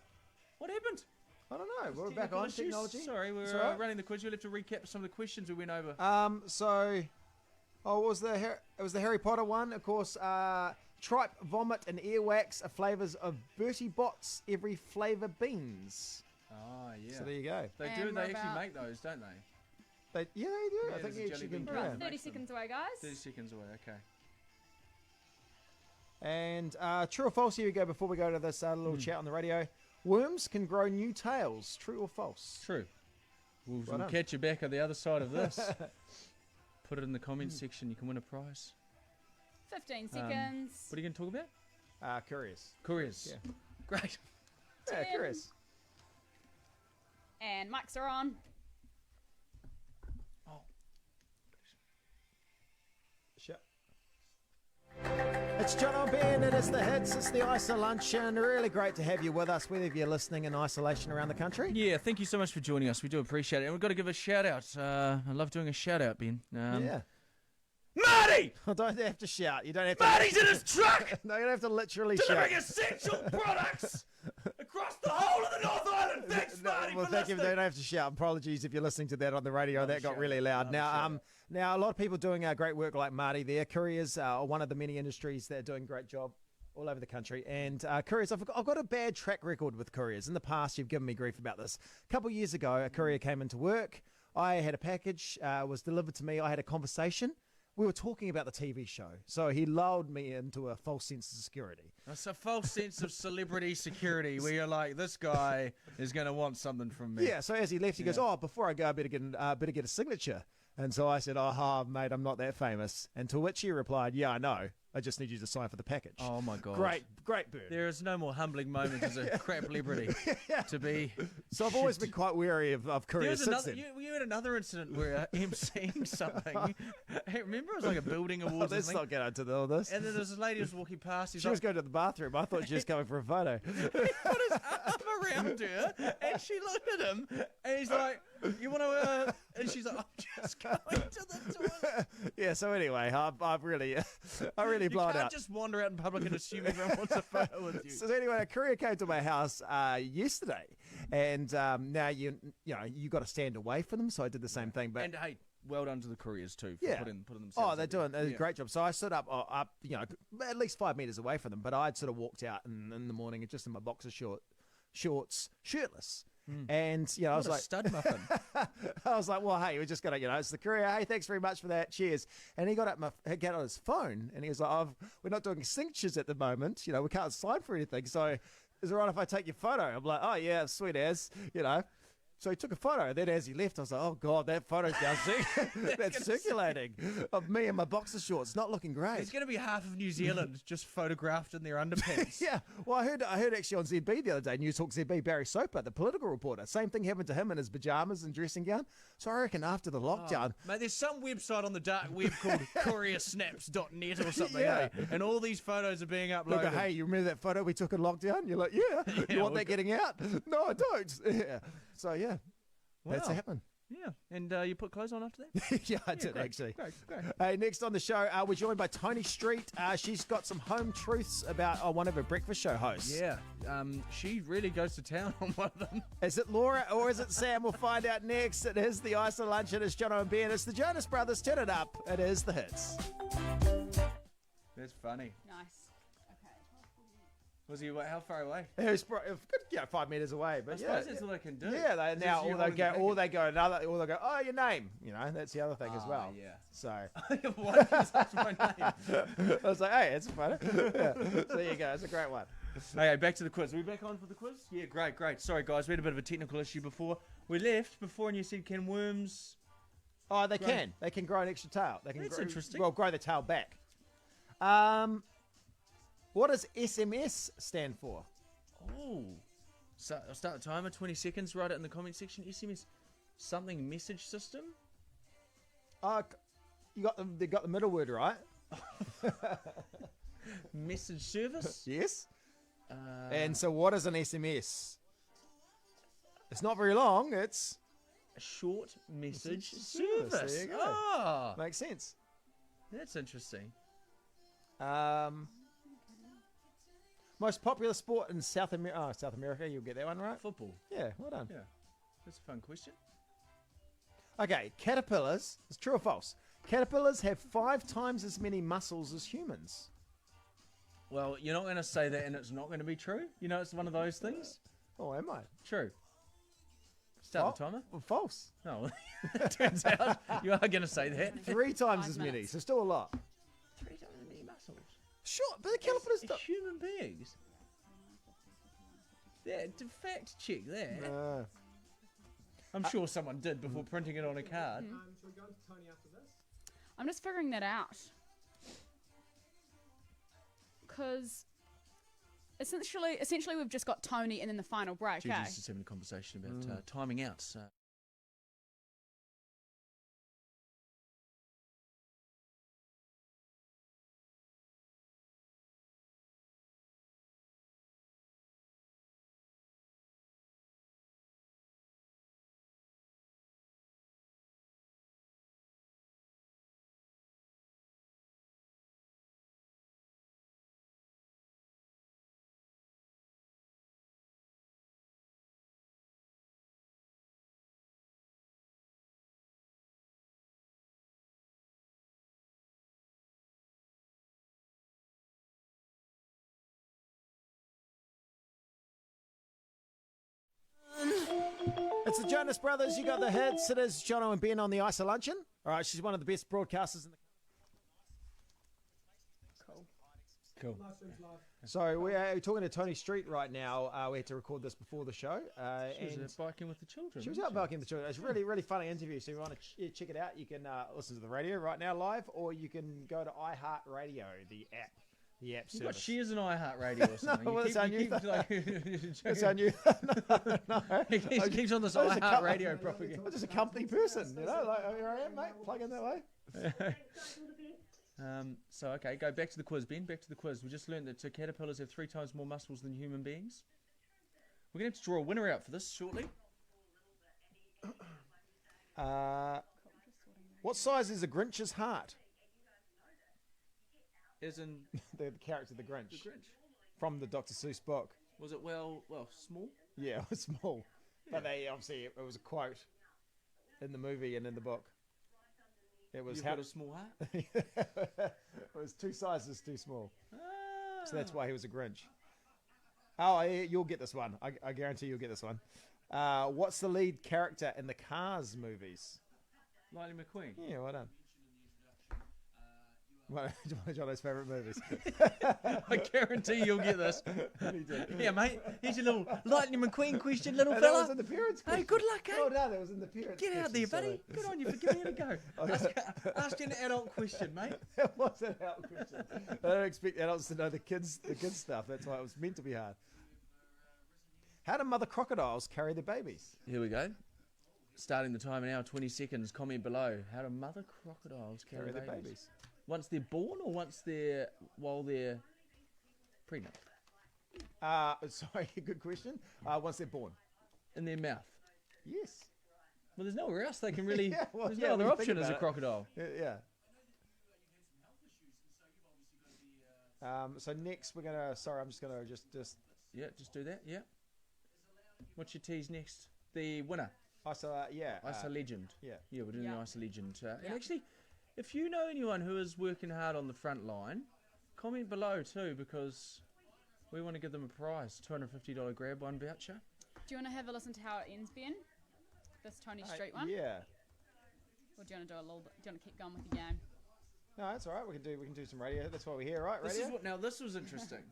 What happened? I don't know. We're back Technical on issues? technology. Sorry, we're It's all right. running the quiz. You'll have to recap some of the questions we went over. It was the Harry Potter one, of course. Tripe, vomit, and earwax are flavours of Bertie Bott's every flavour beans. Oh, yeah. So there you go. They And do. we're They actually about- make those, don't they? They do. I Yeah, think there's a you actually jelly can. bean We're Yeah. about Makes 30 them. seconds away, guys. 30 seconds away, okay. And true or false? Here we go. Before we go to this little chat on the radio, worms can grow new tails. True or false? True. We'll done. catch you back on the other side of this. Put it in the comments section. You can win a prize. 15 seconds. What are you going to talk about? Curious. Couriers. Yeah. Great. Yeah, 10. curious. And mics are on. Shut. It's Jono and Ben. It is the hits. It's the Iso-Luncheon. Really great to have you with us, whether you're listening in isolation around the country. Yeah, thank you so much for joining us. We do appreciate it. And we've got to give a shout out. I love doing a shout out, Ben. Yeah. Marty! I don't have to shout. You don't have to. Marty's in his truck! No, you don't have to literally shout. Delivering essential products across the whole of the North Island. Thanks, Marty, Well, for thank you. listening. You don't have to shout. Apologies if you're listening to that on the radio. That got shout. really loud. Love a Now, shout. now a lot of people doing great work like Marty there. Couriers are one of the many industries that are doing a great job all over the country. And couriers, I've got a bad track record with couriers. In the past, you've given me grief about this. A couple of years ago, a courier came into work. I had a package, was delivered to me. I had a conversation. We were talking about the TV show. So he lulled me into a false sense of security. It's a false sense of celebrity security where you're like, this guy is going to want something from me. Yeah, so as he left, he goes, "Oh, before I go, I better get a signature." And so I said, "Oh, mate, I'm not that famous." And to which he replied, "Yeah, I know. I just need you to sign for the package." Oh, my God. Great bird. There is no more humbling moment as a crap celebrity to be. So I've always been quite wary of There couriers was since another, then. you had another incident where emceeing something. Hey, remember it was like a building awards or Let's something? not get into all this. And then there was this lady who was walking past. He's She like, was going to the bathroom. I thought she was coming for a photo. he put his arm around her, and she looked at him, and he's like, "You want to?" And she's like, "I'm just going to the toilet." Yeah. So anyway, I've really, I really You blown can't out. just wander out in public and assume everyone wants a photo with you. So anyway, a courier came to my house yesterday, and now you got to stand away from them. So I did the same thing. But And hey, well done to the couriers too for Yeah. putting themselves. oh, they're out there. doing a Yeah. great job. So I stood up, at least 5 meters away from them. But I'd sort of walked out in the morning just in my boxer shorts, shirtless. And I was What a like, stud muffin. I was like, well, hey, we're just gonna, it's the courier. Hey, thanks very much for that. Cheers. And he got on his phone, and he was like, we're not doing signatures at the moment. We can't sign for anything. So, is it right if I take your photo? I'm like, oh yeah, sweet as. So he took a photo. Then as he left, I was like, oh God, that photo's now that's circulating of me in my boxer shorts, not looking great. There's going to be half of New Zealand just photographed in their underpants. Yeah, well, I heard actually on ZB the other day, News Talk ZB, Barry Soper, the political reporter, same thing happened to him in his pajamas and dressing gown. So I reckon after the lockdown, Mate, there's some website on the dark web called couriersnaps.net or something, Yeah. and all these photos are being look, uploaded. hey, you remember that photo we took in lockdown? You're like, yeah, you want we that getting out? No, I don't. Yeah. So yeah, that's Wow. happened. Yeah, and you put clothes on after that? Yeah, I did great, actually. Great. Hey, next on the show, we're joined by Tony Street. She's got some home truths about one of her breakfast show hosts. Yeah, she really goes to town on one of them. Is it Laura or is it Sam? We'll find out next. It is the Iso-Luncheon. It's Jono and Ben. It's the Jonas Brothers. Turn it up. It is the hits. That's funny. Nice. Okay. Was he, how far away? It was good, 5 meters away, but I suppose that's all they can do. Yeah, It's now just you or holding they the go, oh, your name. That's the other thing as well. yeah. So package. Why did you say my name? I was like, hey, it's funny. Yeah. So there you go. It's a great one. Okay, back to the quiz. Are we back on for the quiz? Yeah, great. Sorry, guys, we had a bit of a technical issue before. We left before, and you said, can worms... Oh, they can. They can grow an extra tail. They can That's grow, interesting. Well, grow the tail back. What does SMS stand for? Oh. So I'll start the timer, 20 seconds, write it in the comment section. SMS, something message system? They got the middle word right. Message service? Yes. And so, what is an SMS? It's not very long. It's A short message service. service. There you go. Ah, makes sense. that's interesting. Most popular sport in South America. Oh, South America, you'll get that one right. Football. Yeah, well done. Yeah. That's a fun question. Okay, caterpillars. It's true or false? Caterpillars have 5 times as many muscles as humans. Well, you're not going to say that and it's not going to be true. You know, it's one of those things. Oh, am I? True. Start the timer. Well, false. No, it turns out you are going to say that. 3 times 5 as many, minutes. so still a lot. 3 times as many muscles. Sure, but the caterpillars As don't. human beings. Yeah, to fact check that. I'm sure someone did before printing it on a card. I'm just figuring that out. Because essentially we've just got Tony and then the final break, Judy's eh? just having a conversation about timing out. So. It's the Jonas Brothers. You got the hits. It is Jono and Ben on the Iso-Luncheon. All right, she's one of the best broadcasters in the. Cool. So we're talking to Tony Street right now. We had to record this before the show. She and was biking with the children. she was wasn't out barking the children. It's a really, really funny interview. So if you want to check it out, you can listen to the radio right now live, or you can go to iHeartRadio, the app. The app You've got service. Shares in iHeartRadio or something. well, that's our new That's our new. new. no. He keeps on this I was a iHeartRadio propaganda. I'm just a company person, you know. Like here I am, mate. Plug in that way. So, okay, go back to the quiz, Ben. Back to the quiz. We just learned that caterpillars have 3 times more muscles than human beings. We're going to have to draw a winner out for this shortly. What size is a Grinch's heart? As in The character, the Grinch. the Grinch. From the Dr. Seuss book. Was it well small? Yeah, it was small. But they obviously, it was a quote in the movie and in the book. It was You've got a small heart? it was 2 sizes too small. Ah. So that's why he was a Grinch. Oh, yeah, you'll get this one. I guarantee you'll get this one. What's the lead character in the Cars movies? Lightning McQueen. Yeah, well done. One of Jono's favourite movies. I guarantee you'll get this. Yeah, mate. Here's your little Lightning McQueen question, little And that fella. was in the parents' Hey, question. good luck, eh? Well done, it was in the parents' Get out there, question, buddy. sorry. Good on you for giving it a go. Ask you an adult question, mate. That was an adult question. I don't expect adults to know the kids stuff. That's why it was meant to be hard. How do mother crocodiles carry their babies? Here we go. Starting the timer now, 20 seconds. Comment below. How do mother crocodiles carry Carry babies? their babies. Once they're born or while they're pregnant? Sorry, good question. Once they're born. In their mouth. Yes. Well, there's nowhere else they can really. Yeah, well, there's yeah, no other when you think option as a about it. crocodile. Yeah. So next we're gonna. Sorry, I'm just gonna just. Yeah, just do that. Yeah. What's your tease next? The winner. ISO Legend. Yeah. Yeah, we're doing Yeah. the ISO Legend. And Yeah. actually, if you know anyone who is working hard on the front line, comment below too, because we want to give them a prize. $250 grab one voucher. Do you want to have a listen to how it ends, Ben? This Tony Street one? Yeah. Or do you want to do a little bit? Do you want to keep going with the game? No, that's all right. We can do some radio. That's why we're here, right? Radio. This was interesting.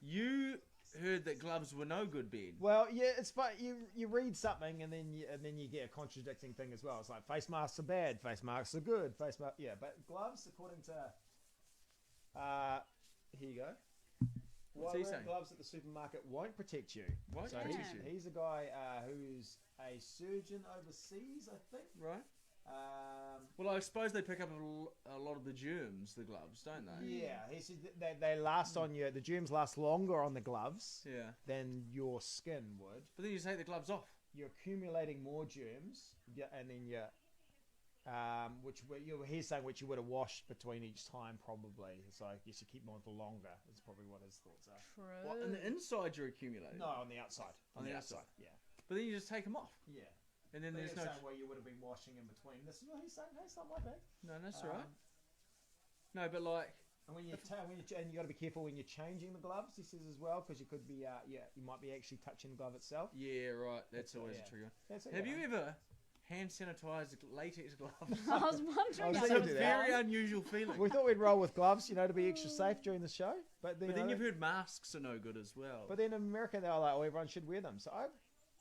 You heard that gloves were no good, Ben. Well, yeah, it's fun. You read something and then you get a contradicting thing as well. It's like face masks are bad, face masks are good, but gloves, according to here you go. What's he wearing saying? gloves at the supermarket won't protect you. Won't So protect he's, you. he's a guy who's a surgeon overseas, I think. Right. Well, I suppose they pick up a lot of the germs, the gloves, don't they? Yeah, he said that they last on you. The germs last longer on the gloves Yeah. than your skin would. But then you take the gloves off. You're accumulating more germs, and then he's saying which you would have washed between each time probably. So I guess you keep them on for longer. Is probably what his thoughts are. True. What, on the inside you're accumulating? No, on the outside. On the outside. Yeah. But then you just take them off. Yeah. And then there's no... where you would have been washing in between. This is what he's saying. Hey, it's not my bag. No, that's all right. No, but like... And when you and you got to be careful when you're changing the gloves. He says as well because you could be you might be actually touching the glove itself. Yeah, right. That's always a trigger. Have you ever hand sanitized latex gloves? I was wondering. I was It's a thinking that. very unusual feeling. We thought we'd roll with gloves, to be extra safe during the show. But then you've heard masks are no good as well. But then in America they were like, oh, everyone should wear them. So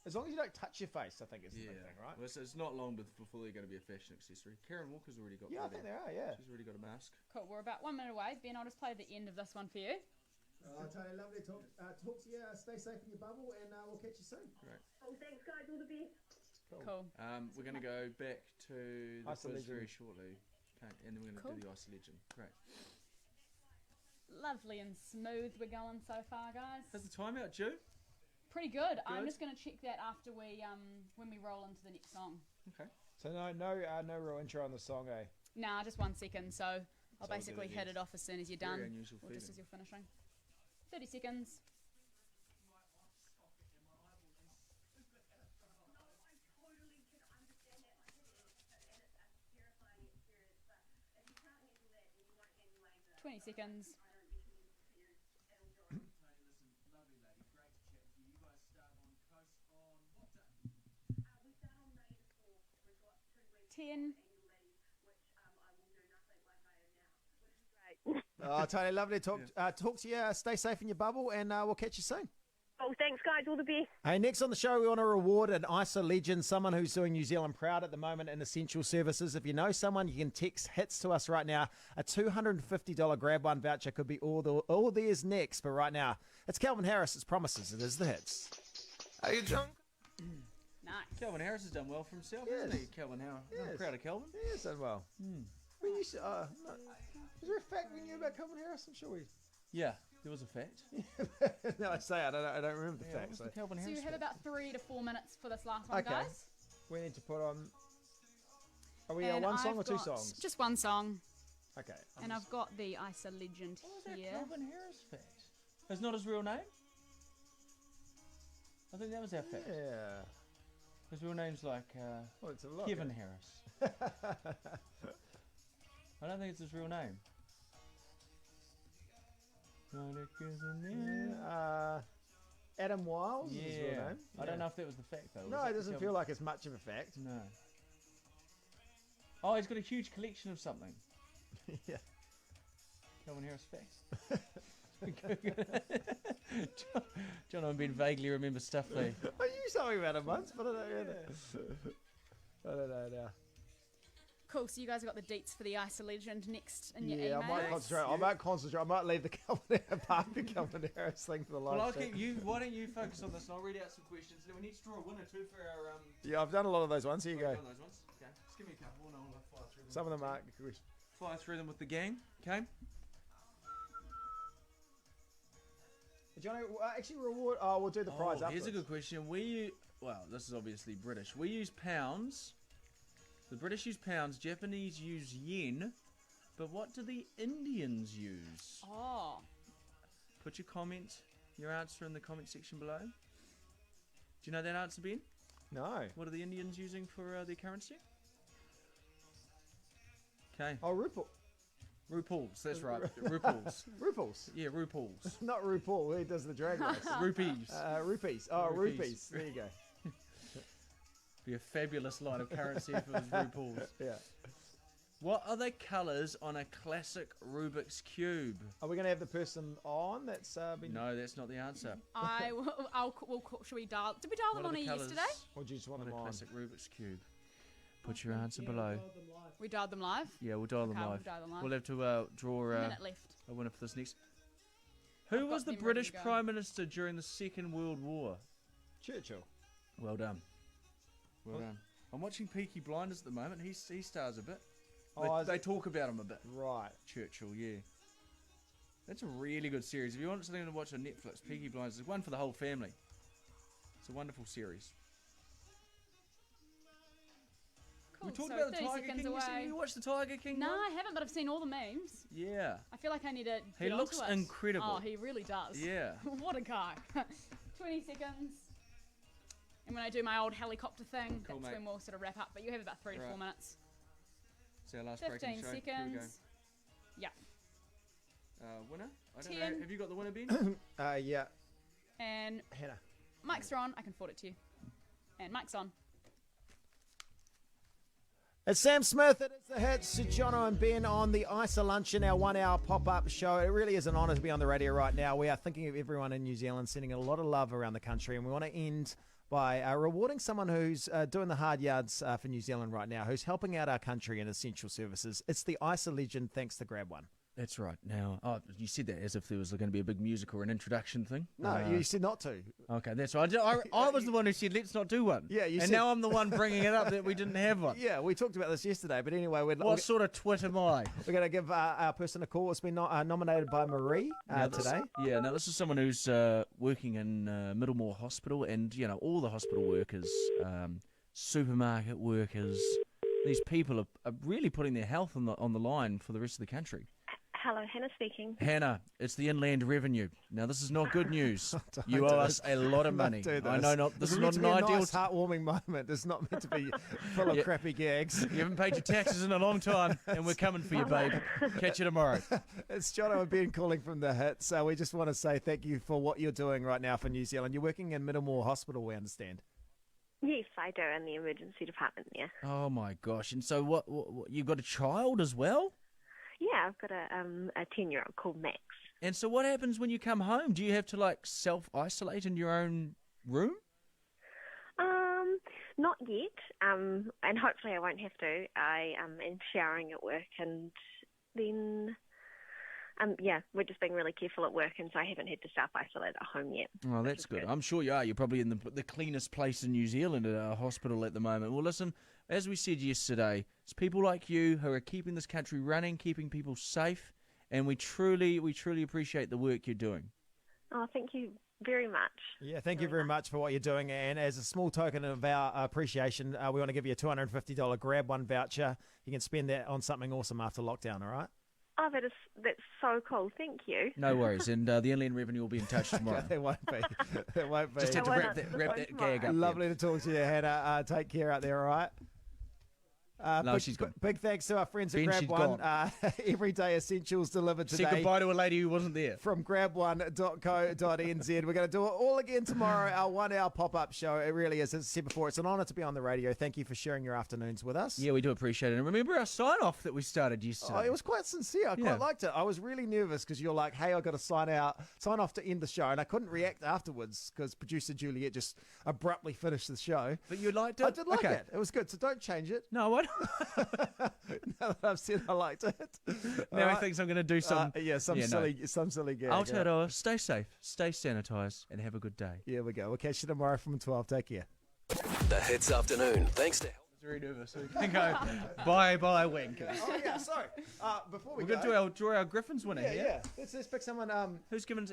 as long as you don't touch your face, I think is the big thing, right? Well, it's not long before they're going to be a fashion accessory. Karen Walker's already got. Yeah, I think they are. Yeah. She's already got a mask. Cool. We're about 1 minute away. Ben, I'll just play the end of this one for you. Tony, lovely talk to you. Stay safe in your bubble, and we'll catch you soon. Great. Oh, thanks, guys. All the best. Cool. We're going to go back to the quiz Iso-Luncheon. very shortly. Okay, and then we're going to do the Iso-Luncheon. Great. Lovely and smooth we're going so far, guys. Has the timeout due? Pretty good. I'm just going to check that after we when we roll into the next song. Okay. So no real intro on the song, eh? Nah, just 1 second. So I'll do basically it hit it off as soon as you're done, Very unusual or just feeling. as you're finishing. 30 seconds. Totally can understand that. I think and it's a terrifying experience. But if you can't handle that, then you won't handle labour. 20 seconds. I don't recommend it for you. It'll go. We start on May the 4th. We've got 2 weeks 10. annual leave, which I will do nothing like I am now, which is great. Oh, Tony, lovely to talk to you. Stay safe in your bubble, and we'll catch you soon. Oh, thanks, guys. All the best. Hey, next on the show, we want to reward an Iso-Legend, someone who's doing New Zealand proud at the moment in essential services. If you know someone, you can text HITS to us right now. A $250 grab one voucher could be all theirs next. But right now, it's Calvin Harris. It's Promises. It is the HITS. Are you drunk? Nice. Calvin Harris has done well for himself, Yes. hasn't he? Calvin Harris. I'm Yes. proud of Calvin. Yes, done well. We used to, no. Is there a fact we knew about Calvin Harris? I'm sure we... Yeah, there was a fact. No, I say I don't remember the Yeah, fact. what's So the Calvin So Harris you have fact? about 3 to 4 minutes for this last one, Okay. guys. we need to put on... Are we And one song I've or 2 got songs? Just one song. Okay. And I've got the Iso-Legend What was that here. Calvin Harris fact? That's not his real name? I think that was our fact. Yeah. His real name's like Well, it's a lot. Kevin Harris. I don't think it's his real name. Adam Wiles is his real Yeah. name. I don't know if that was the fact though. No, it doesn't feel like it's much of a fact. No. Oh, he's got a huge collection of something. Yeah. Calvin Harris facts. John, I've been vaguely remember stuff there. I knew something about it once, but I don't know now. Cool, so you guys got the deets for the Iso-Legend next in your Yeah, email. I might concentrate. I might leave the Calvin Harris thing for the live Well, I'll stream. keep you. Why don't you focus on this, and I'll read out some questions. Then we need to draw a winner too for our. Yeah, I've done a lot of those ones. Here you go. One of those ones. Okay, just give me a couple, and I'll fly through them. Some of them aren't good. Fly through them with the gang. Okay. Johnny, actually reward. Oh, we'll do the prize afterwards. Here's a good question. Well, this is obviously British. We use pounds. The British use pounds. Japanese use yen. But what do the Indians use? Oh, Put your answer in the comment section below. Do you know that answer, Ben? No. What are the Indians using for their currency? Okay. Oh, Rupees, that's right. Rupees. Rupees. Yeah, rupees. Not RuPaul. He does the drag race. Rupees. Rupees. Oh, Rupees. rupees. There you go. Be a fabulous line of currency if it was rupees. Yeah. What are the colours on a classic Rubik's Cube? Are we going to have the person on that's been... No, that's not the answer. should we dial? Did we dial What them are on the it colours yesterday? Or do you just want on a them on? classic Rubik's Cube? Put your answer below. We dialed them live. Yeah, we'll dial them Okay, we'll live. dial them live. We'll have to draw A minute left. a winner for this next. Who I've was got the them ready British to go. Prime Minister during the Second World War? Churchill. Well done. Well done. I'm watching Peaky Blinders at the moment. He stars a bit. They talk about him a bit. Right. Churchill, yeah. That's a really good series. If you want something to watch on Netflix, Peaky Blinders is one for the whole family. It's a wonderful series. Cool. We talked so about the 30 Tiger seconds King. away. Have you watched the Tiger King? No, one? I haven't, but I've seen all the memes. Yeah. I feel like I need to He get looks onto it. incredible. Oh, he really does. Yeah. What a guy. 20 seconds. And when I do my old helicopter thing, Cool, that's mate. when we'll sort of wrap up. But you have about 3 to 4 Right. minutes. It's our last break in 15 the show. Here we go. seconds. Yeah. Winner? I don't 10. know. Have you got the winner, Ben? Yeah, And Hannah. mics are on. I can forward it to you. And mic's on. It's Sam Smith. It is the hits. Jono and Ben on the Iso-Luncheon, our 1 hour pop-up show. It really is an honour to be on the radio right now. We are thinking of everyone in New Zealand, sending a lot of love around the country, and we want to end by rewarding someone who's doing the hard yards for New Zealand right now, who's helping out our country in essential services. It's the Iso legend. Thanks to Grab One. That's right. Now, you said that as if there was going to be a big music or an introduction thing. No, you said not to. Okay, that's right. I was the one who said let's not do one. Yeah, you and said- now I'm the one bringing it up that we didn't have one. Yeah, we talked about this yesterday, but anyway, What sort of twit am I? we're going to give our person a call. It's been nominated by Marie today. Yeah, now this is someone who's working in Middlemore Hospital, and all the hospital workers, supermarket workers. These people are really putting their health on the line for the rest of the country. Hello, Hannah speaking. Hannah, it's the Inland Revenue. Now this is not good news. You do owe this. us a lot of money. Don't do I this. know not. This is meant not to an be a ideal. nice, heartwarming moment. It's not meant to be full of Yeah. crappy gags. You haven't paid your taxes in a long time, and we're coming for you, babe. Catch you tomorrow. It's Jono and Ben calling from the hits. We just want to say thank you for what you're doing right now for New Zealand. You're working in Middlemore Hospital, we understand. Yes, I do, in the emergency department there. Oh my gosh! And so, what you've got a child as well? Yeah, I've got a 10-year-old called Max. And so, what happens when you come home? Do you have to self-isolate in your own room? Not yet, and hopefully I won't have to. I am showering at work, and then, we're just being really careful at work, and so I haven't had to self-isolate at home yet. Oh, that's good. I'm sure you are. You're probably in the cleanest place in New Zealand at a hospital at the moment. Well, listen, as we said yesterday, it's people like you who are keeping this country running, keeping people safe, and we truly appreciate the work you're doing. Oh, thank you very much. Yeah, thank you very much for what you're doing. And as a small token of our appreciation, we want to give you a $250 Grab One voucher. You can spend that on something awesome after lockdown, all right? Oh, that's so cool. Thank you. No worries, and the Inland Revenue will be in touch tomorrow. There won't be. There won't be. Just have to Why wrap not? that gag up. Lovely to talk to you, Hannah. Take care out there, all right? No, big, she's gone. Big thanks to our friends at Ben, Grab she's One. gone. Everyday essentials delivered Say today goodbye to a lady who wasn't there. from grab1.co.nz. We're going to do it all again tomorrow, our 1 hour pop-up show. It really is. As I said before, it's an honour to be on the radio. Thank you for sharing your afternoons with us. Yeah, we do appreciate it. And remember our sign-off that we started yesterday? Oh, it was quite sincere. I Yeah. quite liked it. I was really nervous because you're like, hey, I've got to sign off to end the show. And I couldn't react afterwards because producer Juliet just abruptly finished the show. But you liked it? I did like Okay. it. It was good. So don't change it. No, I don't. Now that I've said I liked it. Now he thinks I'm going to do some... some silly gag. Aotearoa, stay safe, stay sanitised, and have a good day. Here we go. We'll catch you tomorrow from 12. Take care. The Hits Afternoon, thanks to... I was very nervous. We can go bye-bye wankers. Oh, yeah, sorry. Before we We're going to draw our Griffins winner Yeah, here. yeah. Let's pick someone. Who's given...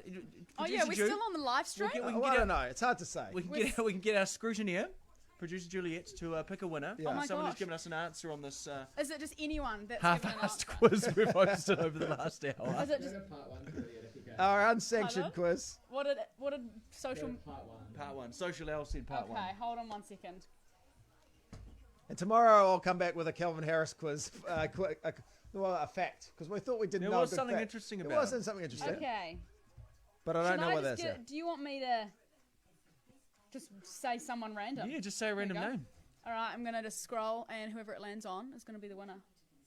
Oh, yeah, we're still on the live stream? We I can don't know. It's hard to say. We can get our scrutineer, producer Juliet, to pick a winner. Yeah. Oh my Someone who's gosh. given us an answer on this Is it just anyone that's given an half-assed answer? quiz we've hosted over the last hour. Is it just Our unsanctioned Hello? quiz. what did social? Part one. Social L said part Okay, one. hold on 1 second. And tomorrow I'll come back with a Calvin Harris quiz. A fact. Because we thought we didn't There know. was a good something fact. interesting There about was it. something interesting. Okay. But I don't Should know I what just that's. do you want me to just say someone random? Yeah, just say a random go. name. All right, I'm gonna just scroll, and whoever it lands on is gonna be the winner.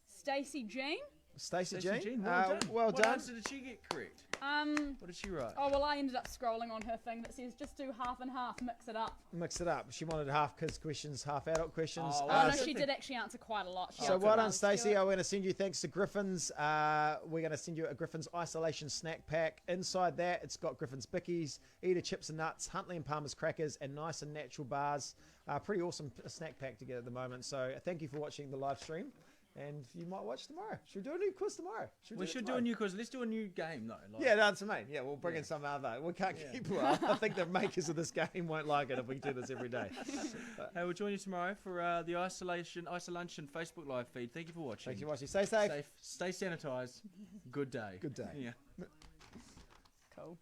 Stacey Jean. Stacey Stacey Jean. Well done. Well What done. answer did she get correct? What did she write? Oh well, I ended up scrolling on her thing that says just do half and half, mix it up. Mix it up. She wanted half kids questions, half adult questions. Oh, Oh well, no, that's she the- did actually answer quite a lot. She So answered well done, Martha Stacey. Stewart. I'm going to send you thanks to Griffin's. We're going to send you a Griffin's isolation snack pack. Inside that, it's got Griffin's Bickies, Eater chips and nuts, Huntley and Palmer's crackers, and nice and natural bars. Pretty awesome snack pack to get at the moment. So thank you for watching the live stream. And you might watch tomorrow. Should we do a new quiz tomorrow? We should do a new quiz. Let's do a new game, though. Like, Yeah, that's amazing. Yeah, we'll bring in some other. We can't keep. Well, I think the makers of this game won't like it if we do this every day. Hey, we'll join you tomorrow for the Iso-Luncheon Facebook Live feed. Thank you for watching. Thanks for watching. Stay safe. Stay sanitised. Good day. Good day. Yeah. Cool.